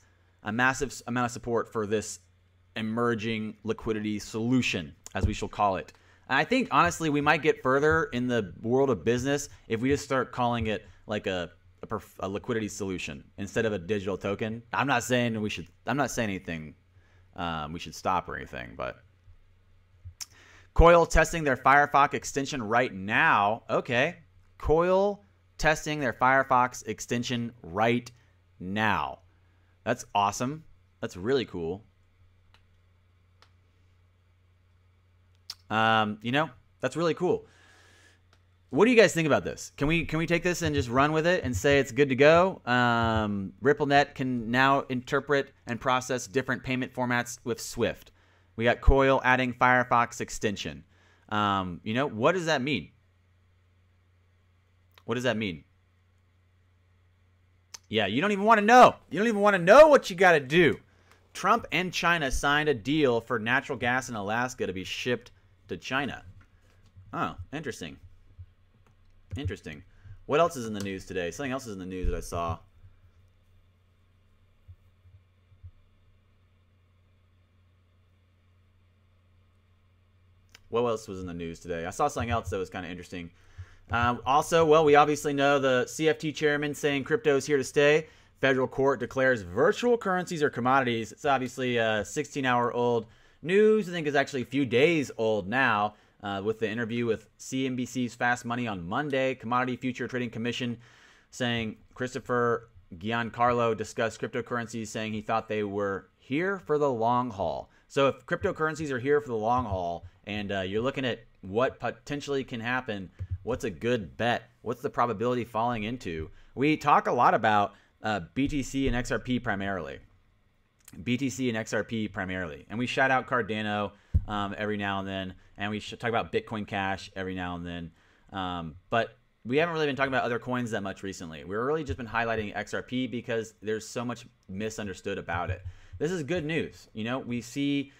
amount of support for this emerging liquidity solution, as we shall call it. And I think, honestly, we might get further in the world of business if we just start calling it like a liquidity solution instead of a digital token. I'm not saying we should. I'm not saying anything. We should stop or anything, but. Coil testing their Firefox extension right now. Okay. Coil testing their Firefox extension right now. That's awesome. That's really cool. That's really cool. What do you guys think about this? Can we take this and just run with it and say it's good to go? RippleNet can now interpret and process different payment formats with Swift. We got Coil adding Firefox extension. What does that mean? What does that mean? Yeah, you don't even want to know. You don't even want to know what you got to do. Trump and China signed a deal for natural gas in Alaska to be shipped to China. Oh, interesting. Interesting. What else is in the news today? Something else is in the news that I saw. What else was in the news today? I saw something else that was kind of interesting. Also, well, we obviously know the CFT chairman saying crypto is here to stay. Federal court declares virtual currencies are commodities. It's obviously 16-hour-old news. I think it's actually a few days old now with the interview with CNBC's Fast Money on Monday. Commodity Future Trading Commission saying Christopher Giancarlo discussed cryptocurrencies, saying he thought they were here for the long haul. So if cryptocurrencies are here for the long haul and you're looking at what potentially can happen, what's a good bet? What's the probability falling into? We talk a lot about BTC and XRP primarily. BTC and XRP primarily. And we shout out Cardano every now and then. And we should talk about Bitcoin Cash every now and then. But we haven't really been talking about other coins that much recently. We've really just been highlighting XRP because there's so much misunderstood about it. This is good news. You know, we see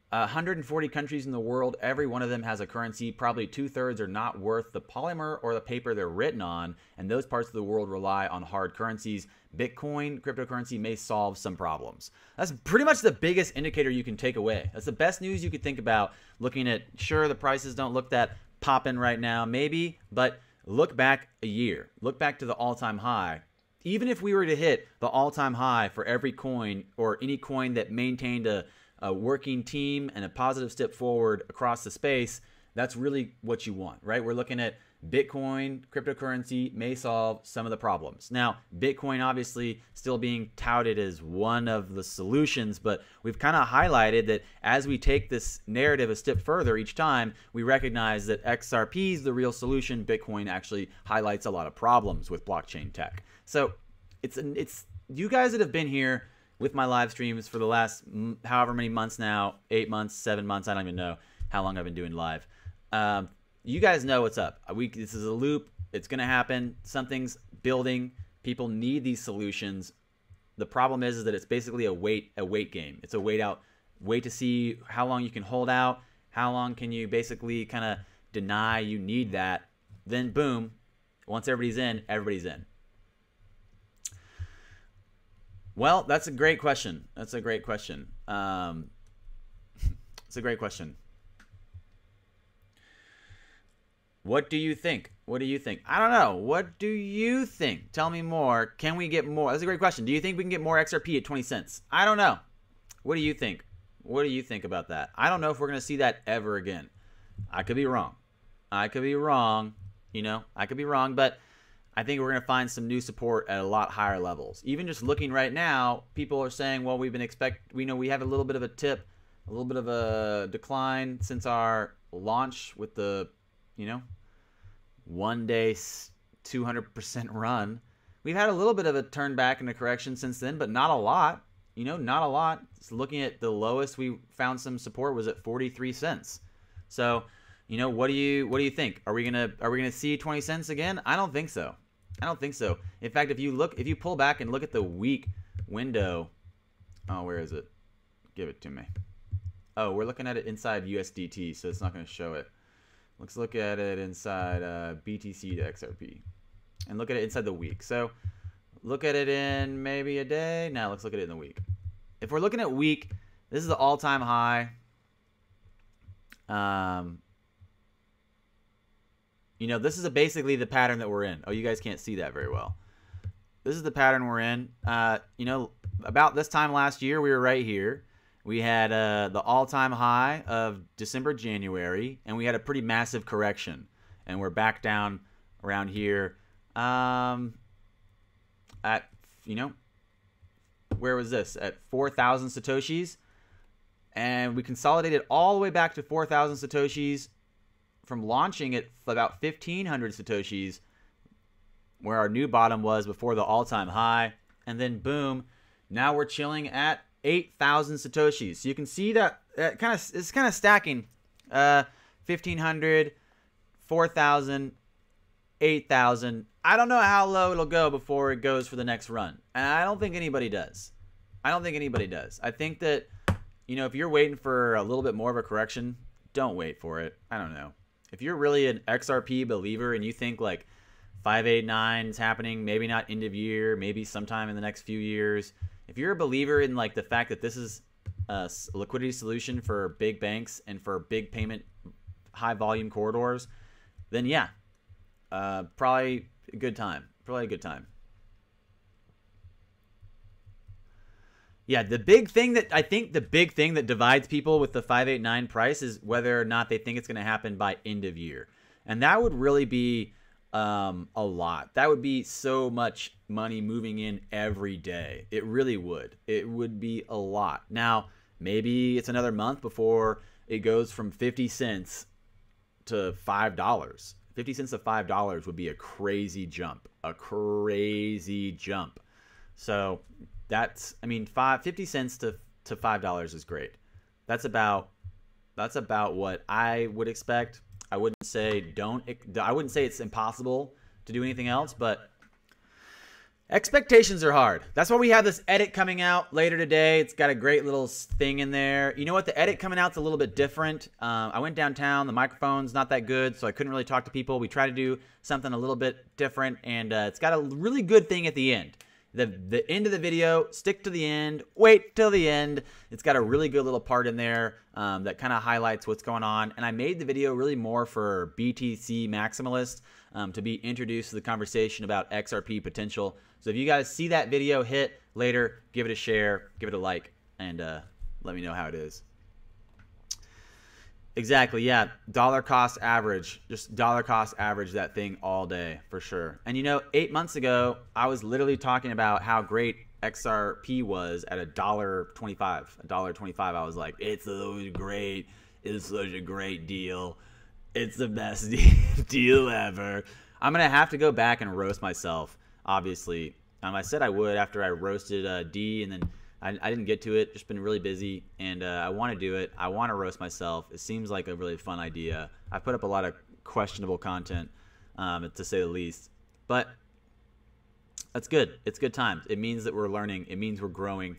140 countries in the world. Every one of them has a currency. Probably 2/3 are not worth the polymer or the paper they're written on. And those parts of the world rely on hard currencies. Bitcoin, cryptocurrency, may solve some problems. That's pretty much the biggest indicator you can take away. That's the best news you could think about looking at, sure, the prices don't look that poppin' right now, maybe, but look back a year. Look back to the all-time high. Even if we were to hit the all-time high for every coin or any coin that maintained a working team and a positive step forward across the space, That's really what you want, right? We're looking at Bitcoin, cryptocurrency may solve some of the problems. Now, Bitcoin obviously still being touted as one of the solutions, but we've kind of highlighted that as we take this narrative a step further each time, we recognize that XRP is the real solution. Bitcoin actually highlights a lot of problems with blockchain tech. So it's you guys that have been here with my live streams for the last however many months now, 8 months, 7 months, I don't even know how long I've been doing live. You guys know what's up. This is a loop. It's going to happen. Something's building. People need these solutions. The problem is that it's basically a wait game. It's a wait to see how long you can hold out. How long can you basically kind of deny you need that? Then boom, once everybody's in, everybody's in. Well, that's a great question. That's a great question. It's a great question. What do you think? What do you think? I don't know. What do you think? Tell me more. Can we get more? That's a great question. Do you think we can get more XRP at 20 cents? I don't know. What do you think? What do you think about that? I don't know if we're going to see that ever again. I could be wrong. I could be wrong. You know, I could be wrong, but I think we're going to find some new support at a lot higher levels. Even just looking right now, people are saying, well, we know we have a little bit of a tip, a little bit of a decline since our launch with the, you know, 1 day 200% run. We've had a little bit of a turn back and a correction since then, but not a lot. You know, not a lot. Just looking at the lowest we found some support was at 43 cents. So, you know, what do you think? Are we gonna see 20 cents again? I don't think so. I don't think so. In fact, if you pull back and look at the week window, oh, where is it? Give it to me. Oh, we're looking at it inside USDT, so it's not going to show it. Let's look at it inside BTC to XRP. And look at it inside the week. So look at it in maybe a day. Now let's look at it in the week. If we're looking at week, this is the all-time high. You know, this is basically the pattern that we're in. Oh, you guys can't see that very well. This is the pattern we're in. You know, about this time last year, we were right here. We had the all-time high of December, January, and we had a pretty massive correction. And we're back down around here at, you know, where was this? At 4,000 Satoshis. And we consolidated all the way back to 4,000 Satoshis from launching at about 1,500 Satoshis, where our new bottom was before the all-time high. And then boom, now we're chilling at 8,000 Satoshis. So you can see that it's kind of stacking. 1,500, 4,000, 8,000. I don't know how low it'll go before it goes for the next run. And I don't think anybody does. I don't think anybody does. I think that, you know, if you're waiting for a little bit more of a correction, don't wait for it. I don't know. If you're really an XRP believer and you think like 589 is happening, maybe not end of year, maybe sometime in the next few years. If you're a believer in like the fact that this is a liquidity solution for big banks and for big payment, high volume corridors, then yeah, probably a good time. Probably a good time. Yeah, the big thing that divides people with the 589 price is whether or not they think it's going to happen by end of year. And that would really be a lot. That would be so much money moving in every day. It really would. It would be a lot. Now, maybe it's another month before it goes from 50 cents to $5. 50 cents to $5 would be a crazy jump. A crazy jump. So that's, I mean, 50 cents to $5 is great. That's about what I would expect. I wouldn't say it's impossible to do anything else, but expectations are hard. That's why we have this edit coming out later today. It's got a great little thing in there. You know what? The edit coming out's a little bit different. I went downtown. The microphone's not that good, so I couldn't really talk to people. We try to do something a little bit different, and it's got a really good thing at the end. The end of the video, stick to the end, wait till the end. It's got a really good little part in there that kind of highlights what's going on. And I made the video really more for BTC maximalists to be introduced to the conversation about XRP potential. So if you guys see that video hit later, give it a share, give it a like, and let me know how it is. Exactly, yeah. Dollar cost average. Just dollar cost average that thing all day, for sure. And 8 months ago, I was literally talking about how great XRP was at $1.25. $1.25, I was like, it's so great. It's such a great deal. It's the best deal ever. I'm going to have to go back and roast myself, obviously. I said I would after I roasted D, and then I didn't get to it. Just been really busy, and I want to do it. I want to roast myself. It seems like a really fun idea. I put up a lot of questionable content, to say the least. But that's good. It's good times. It means that we're learning. It means we're growing.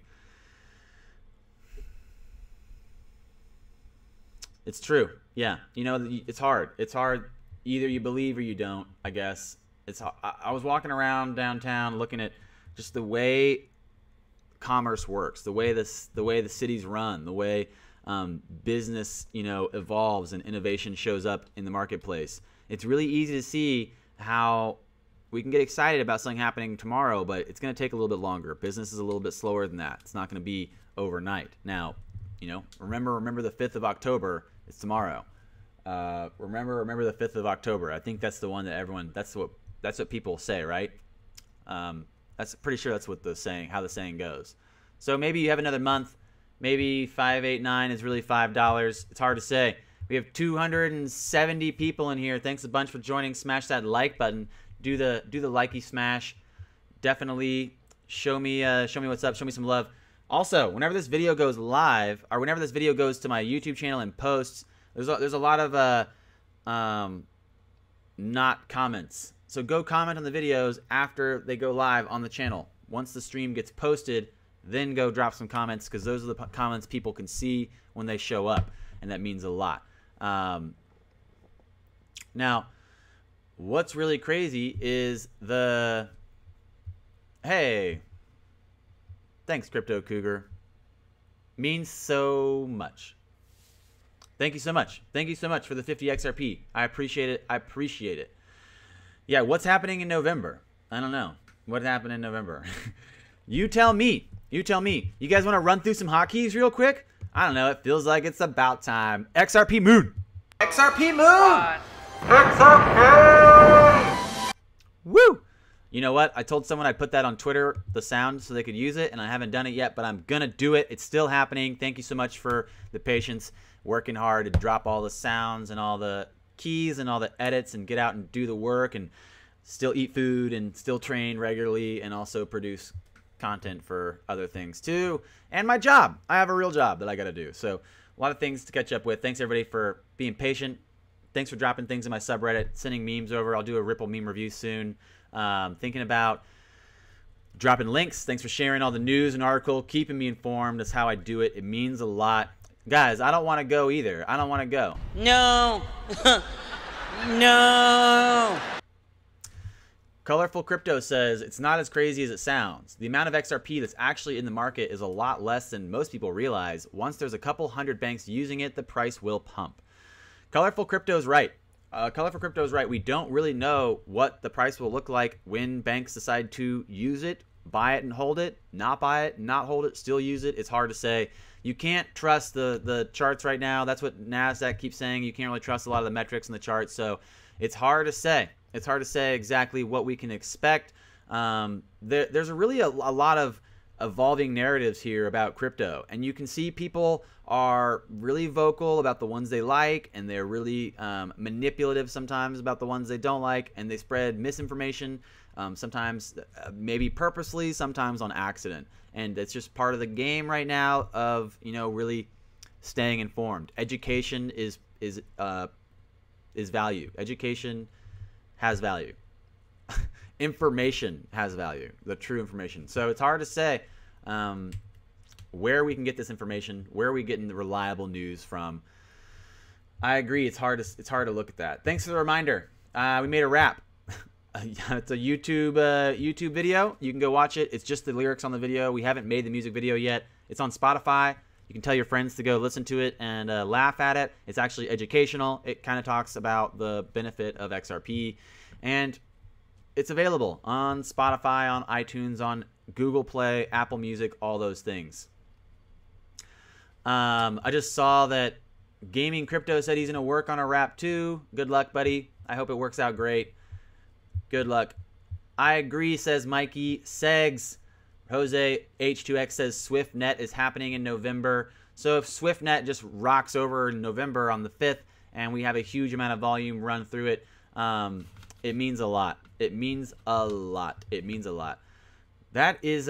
It's true. Yeah. It's hard. It's hard. Either you believe or you don't, I guess. I was walking around downtown looking at just the way commerce works, the way the cities run, the way business evolves and innovation shows up in the marketplace. It's really easy to see how we can get excited about something happening tomorrow, but it's going to take a little bit longer. Business is a little bit slower than that. It's not going to be overnight. Now, remember the 5th of October. It's tomorrow. Remember the 5th of October. I think that's the one that everyone. That's what people say, right? That's pretty sure that's what how the saying goes. So maybe you have another month. Maybe 589 is really $5. It's hard to say. We have 270 people in here. Thanks a bunch for joining. Smash that like button. Do the likey smash. Definitely show me what's up. Show me some love. Also, whenever this video goes live, or whenever this video goes to my YouTube channel and posts, there's a lot of not comments. So go comment on the videos after they go live on the channel. Once the stream gets posted, then go drop some comments, because those are the comments people can see when they show up, and that means a lot. Now, what's really crazy is hey, thanks, Crypto Cougar. Means so much. Thank you so much. Thank you so much for the 50 XRP. I appreciate it. I appreciate it. Yeah, what's happening in November? I don't know. What happened in November? You tell me. You tell me. You guys want to run through some hotkeys real quick? I don't know. It feels like it's about time. XRP Moon. XRP Moon. XRP. Woo. You know what? I told someone I'd put that on Twitter, the sound, so they could use it, and I haven't done it yet, but I'm going to do it. It's still happening. Thank you so much for the patience. Working hard to drop all the sounds and all the keys and all the edits and get out and do the work and still eat food and still train regularly and also produce content for other things too. And my job. I have a real job that I got to do. So a lot of things to catch up with. Thanks everybody for being patient. Thanks for dropping things in my subreddit, sending memes over. I'll do a Ripple meme review soon. Thinking about dropping links. Thanks for sharing all the news and article, keeping me informed. That's how I do it. It means a lot. Guys, I don't want to go either. I don't want to go. No. No. Colorful Crypto says, it's not as crazy as it sounds. The amount of XRP that's actually in the market is a lot less than most people realize. Once there's a couple hundred banks using it, the price will pump. Colorful Crypto is right. Colorful Crypto is right. We don't really know what the price will look like when banks decide to use it, buy it and hold it, not buy it, not hold it, still use it. It's hard to say. You can't trust the charts right now. That's what NASDAQ keeps saying. You can't really trust a lot of the metrics in the charts. So it's hard to say. It's hard to say exactly what we can expect. There's really a lot of evolving narratives here about crypto. And you can see people are really vocal about the ones they like, and they're really manipulative sometimes about the ones they don't like, and they spread misinformation, sometimes maybe purposely, sometimes on accident. And it's just part of the game right now of, really staying informed. Education is value. Education has value. Information has value, the true information. So it's hard to say where we can get this information, where are we getting the reliable news from. I agree. It's hard to look at that. Thanks for the reminder. We made a rap. It's a YouTube video. You can go watch it. It's just the lyrics on the video. We haven't made the music video yet. It's on Spotify. You can tell your friends to go listen to it and laugh at it. It's actually educational. It kind of talks about the benefit of XRP, and it's available on Spotify, on iTunes, on Google Play, Apple Music, all those things. I just saw that Gaming Crypto said he's going to work on a wrap too. Good luck, buddy. I hope it works out great. Good luck. I agree, says Mikey. Segs. Jose H2X says SwiftNet is happening in November. So if SwiftNet just rocks over in November on the 5th and we have a huge amount of volume run through it, it means a lot. It means a lot. It means a lot. That is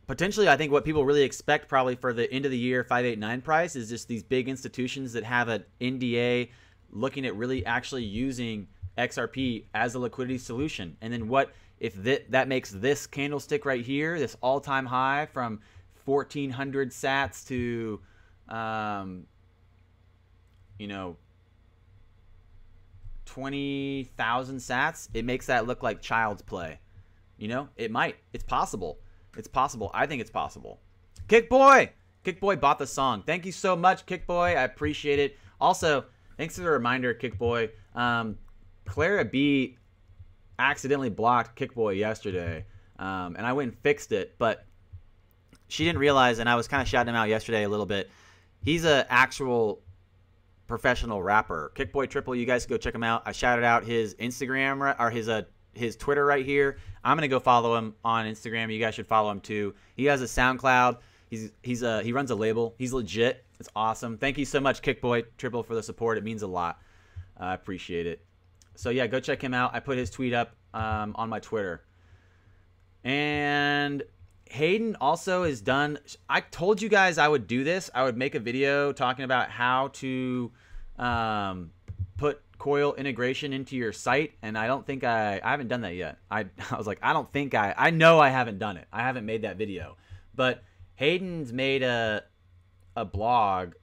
potentially, I think, what people really expect probably for the end of the year 589 price is just these big institutions that have an NDA looking at really actually using XRP as a liquidity solution. And then what if that makes this candlestick right here, this all-time high from 1,400 sats to, 20,000 sats, it makes that look like child's play. It might. It's possible. It's possible. I think it's possible. Kickboy bought the song. Thank you so much, Kickboy. I appreciate it. Also, thanks for the reminder, Kickboy. Clara B accidentally blocked Kickboy yesterday, and I went and fixed it, but she didn't realize, and I was kind of shouting him out yesterday a little bit. He's an actual professional rapper. Kickboy Triple, you guys can go check him out. I shouted out his Instagram or his Twitter right here. I'm gonna go follow him on Instagram. You guys should follow him too. He has a SoundCloud. He runs a label. He's legit. It's awesome. Thank you so much, Kickboy Triple, for the support. It means a lot. I appreciate it. So yeah, go check him out. I put his tweet up on my Twitter. And Hayden also is done. I told you guys I would do this. I would make a video talking about how to put coil integration into your site, and I don't think I haven't done that yet. I was like, I know I haven't done it. I haven't made that video. But Hayden's made a blog.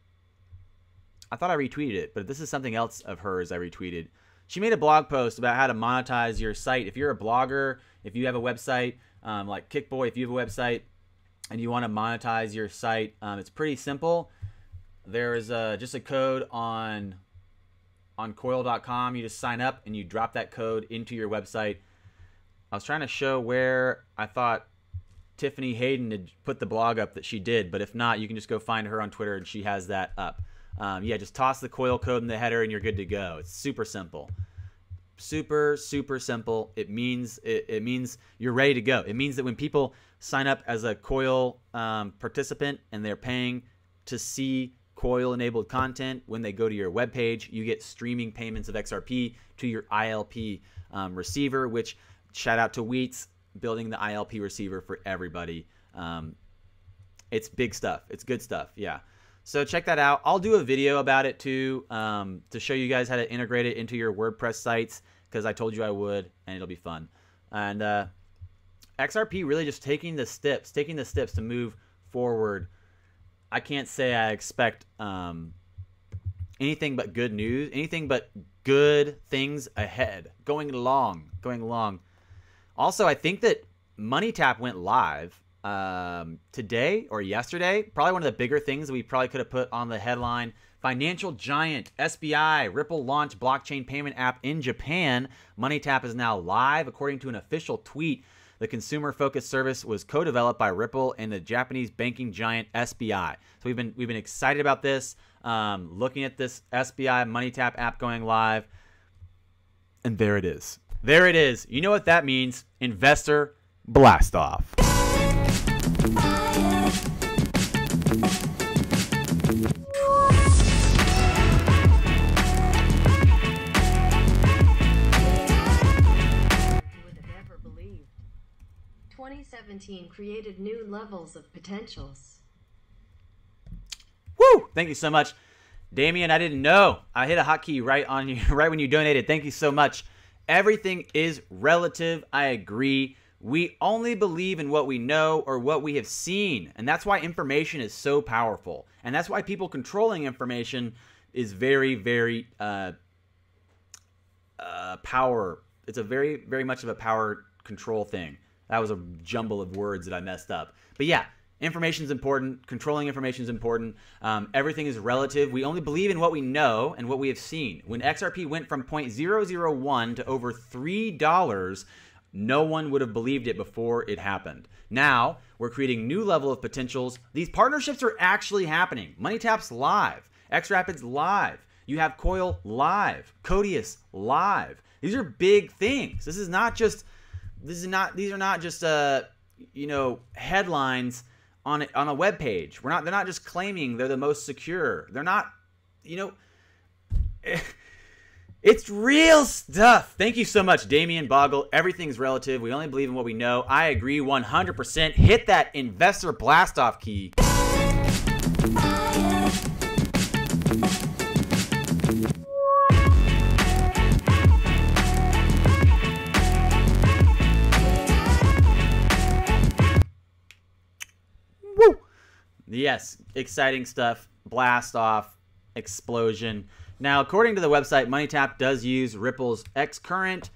I thought I retweeted it, but this is something else of hers I retweeted. She made a blog post about how to monetize your site. If you're a blogger, if you have a website, like Kickboy, if you have a website and you want to monetize your site, it's pretty simple. There's just a code on coil.com. You just sign up and you drop that code into your website. I was trying to show where I thought Tiffany Hayden had put the blog up that she did, but if not, you can just go find her on Twitter and she has that up. Yeah, just toss the coil code in the header and you're good to go. It's super simple. Super simple. It means you're ready to go. It means that when people sign up as a coil participant and they're paying to see coil enabled content, when they go to your webpage, you get streaming payments of XRP to your ILP receiver, which shout out to Wheats building the ILP receiver for everybody. It's big stuff. It's good stuff. Yeah. So check that out. I'll do a video about it too, to show you guys how to integrate it into your WordPress sites, because I told you I would, and it'll be fun. And XRP really just taking the steps to move forward. I can't say I expect anything but good news, anything but good things ahead, going along. Also, I think that MoneyTap went live today or yesterday. Probably one of the bigger things that we probably could have put on the headline. Financial giant SBI Ripple launched blockchain payment app in Japan. MoneyTap is now live, according to an official tweet. The consumer-focused service was co-developed by Ripple and the Japanese banking giant SBI. So we've been excited about this, looking at this SBI MoneyTap app going live, and there it is. There it is. You know what that means? Investor blast off. 2017 created new levels of potentials. Woo! Thank you so much, Damien. I didn't know. I hit a hotkey right on you, right when you donated. Thank you so much. Everything is relative. I agree. We only believe in what we know or what we have seen, and that's why information is so powerful, and that's why people controlling information is very, very power. It's a very much of a power control thing. That was a jumble of words that I messed up. But yeah, information is important. Controlling information is important. Everything is relative. We only believe in what we know and what we have seen. When XRP went from 0.001 to over $3, no one would have believed it before it happened. Now, we're creating new level of potentials. These partnerships are actually happening. MoneyTap's live. XRapid's live. You have Coil live. Codius live. These are big things. These are not just you know, headlines on a web page. They're not just claiming they're the most secure. They're not, you know, it's real stuff. Thank you so much, Damien Boggle. Everything's relative. We only believe in what we know. I agree 100%. Hit that investor blast off key. Woo! Yes, exciting stuff. Blast off, explosion. Now, according to the website, MoneyTap does use Ripple's XCurrent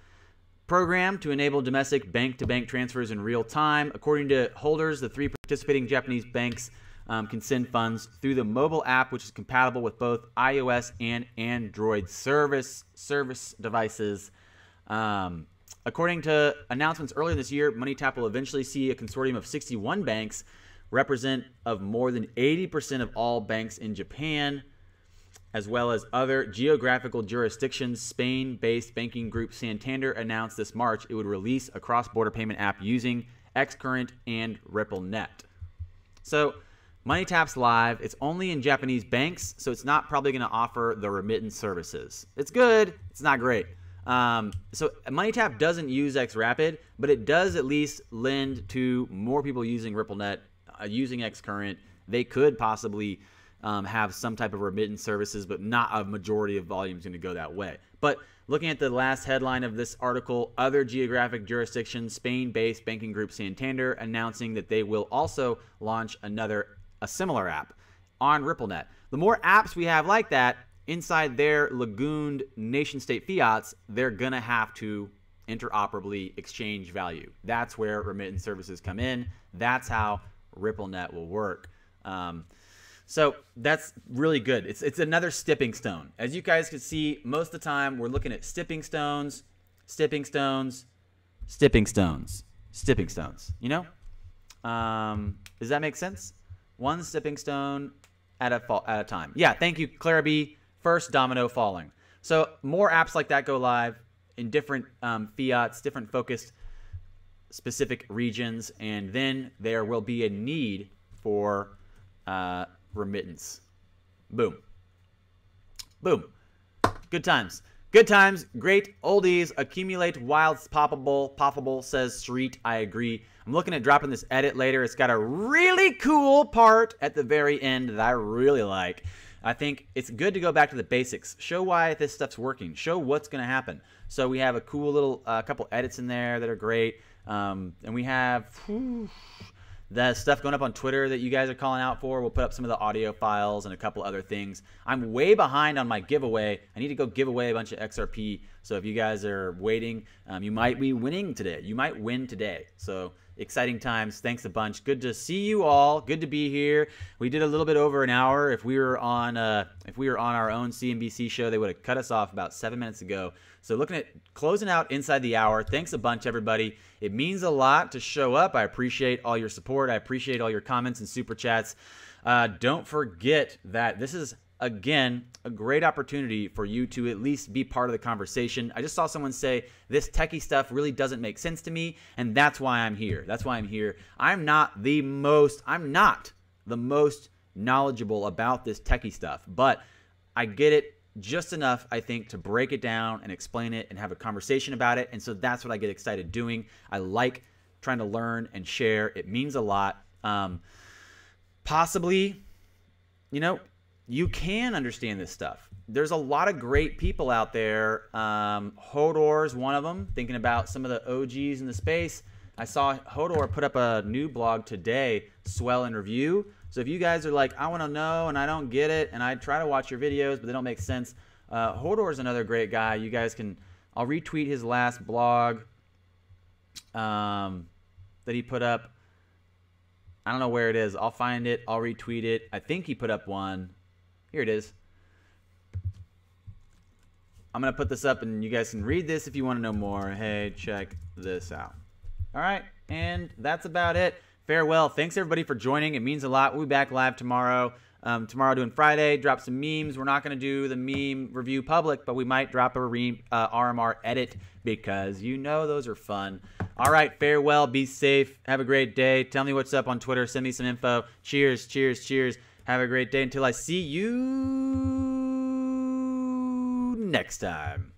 program to enable domestic bank-to-bank transfers in real time. According to holders, the 3 participating Japanese banks can send funds through the mobile app, which is compatible with both iOS and Android service devices. According to announcements earlier this year, MoneyTap will eventually see a consortium of 61 banks represent of more than 80% of all banks in Japan, as well as other geographical jurisdictions. Spain-based banking group Santander announced this March it would release a cross-border payment app using XCurrent and RippleNet. So MoneyTap's live. It's only in Japanese banks, so it's not probably going to offer the remittance services. It's good. It's not great. So MoneyTap doesn't use XRapid, but it does at least lend to more people using RippleNet, using XCurrent. They could possibly have some type of remittance services, but not a majority of volume is going to go that way. But looking at the last headline of this article, other geographic jurisdictions, Spain-based banking group Santander announcing that they will also launch a similar app on RippleNet. The more apps we have like that inside their lagooned nation-state fiats, they're going to have to interoperably exchange value. That's where remittance services come in. That's how RippleNet will work. So that's really good. It's another stepping stone. As you guys can see, most of the time we're looking at stepping stones, stepping stones, stepping stones, stepping stones. You know? Does that make sense? One stepping stone at a time. Yeah, thank you, Clara B. First domino falling. So more apps like that go live in different fiats, different focused specific regions, and then there will be a need for remittance. Boom. Boom. Good times. Good times. Great oldies. Accumulate whilst poppable, says Street. I agree. I'm looking at dropping this edit later. It's got a really cool part at the very end that I really like. I think it's good to go back to the basics. Show why this stuff's working. Show what's going to happen. So we have a cool little couple edits in there that are great. And we have the stuff going up on Twitter that you guys are calling out for. We'll put up some of the audio files and a couple other things. I'm way behind on my giveaway. I need to go give away a bunch of XRP. So if you guys are waiting, you might be winning today. You might win today. So exciting times. Thanks a bunch. Good to see you all. Good to be here. We did a little bit over an hour. If we were on our own CNBC show, they would have cut us off about 7 minutes ago. So looking at closing out inside the hour. Thanks a bunch, everybody. It means a lot to show up. I appreciate all your support. I appreciate all your comments and super chats. Don't forget that this is, again, a great opportunity for you to at least be part of the conversation. I just saw someone say this techie stuff really doesn't make sense to me, and that's why I'm here. That's why I'm here. I'm not the most knowledgeable about this techie stuff, but I get it just enough, I think, to break it down and explain it and have a conversation about it. And so that's what I get excited doing. I like trying to learn and share. It means a lot. Possibly, you know, you can understand this stuff. There's a lot of great people out there. Hodor's one of them, thinking about some of the OGs in the space. I saw Hodor put up a new blog today, Swell and Review. So if you guys are like, I want to know and I don't get it, and I try to watch your videos, but they don't make sense, Hodor is another great guy. You guys can, I'll retweet his last blog that he put up. I don't know where it is. I'll find it. I'll retweet it. I think he put up one. Here it is. I'm going to put this up, and you guys can read this if you want to know more. Hey, check this out. All right, and that's about it. Farewell. Thanks, everybody, for joining. It means a lot. We'll be back live tomorrow. Tomorrow doing Friday, drop some memes. We're not going to do the meme review public, but we might drop a RMR edit because you know those are fun. All right, farewell. Be safe. Have a great day. Tell me what's up on Twitter. Send me some info. Cheers, cheers, cheers. Have a great day until I see you next time.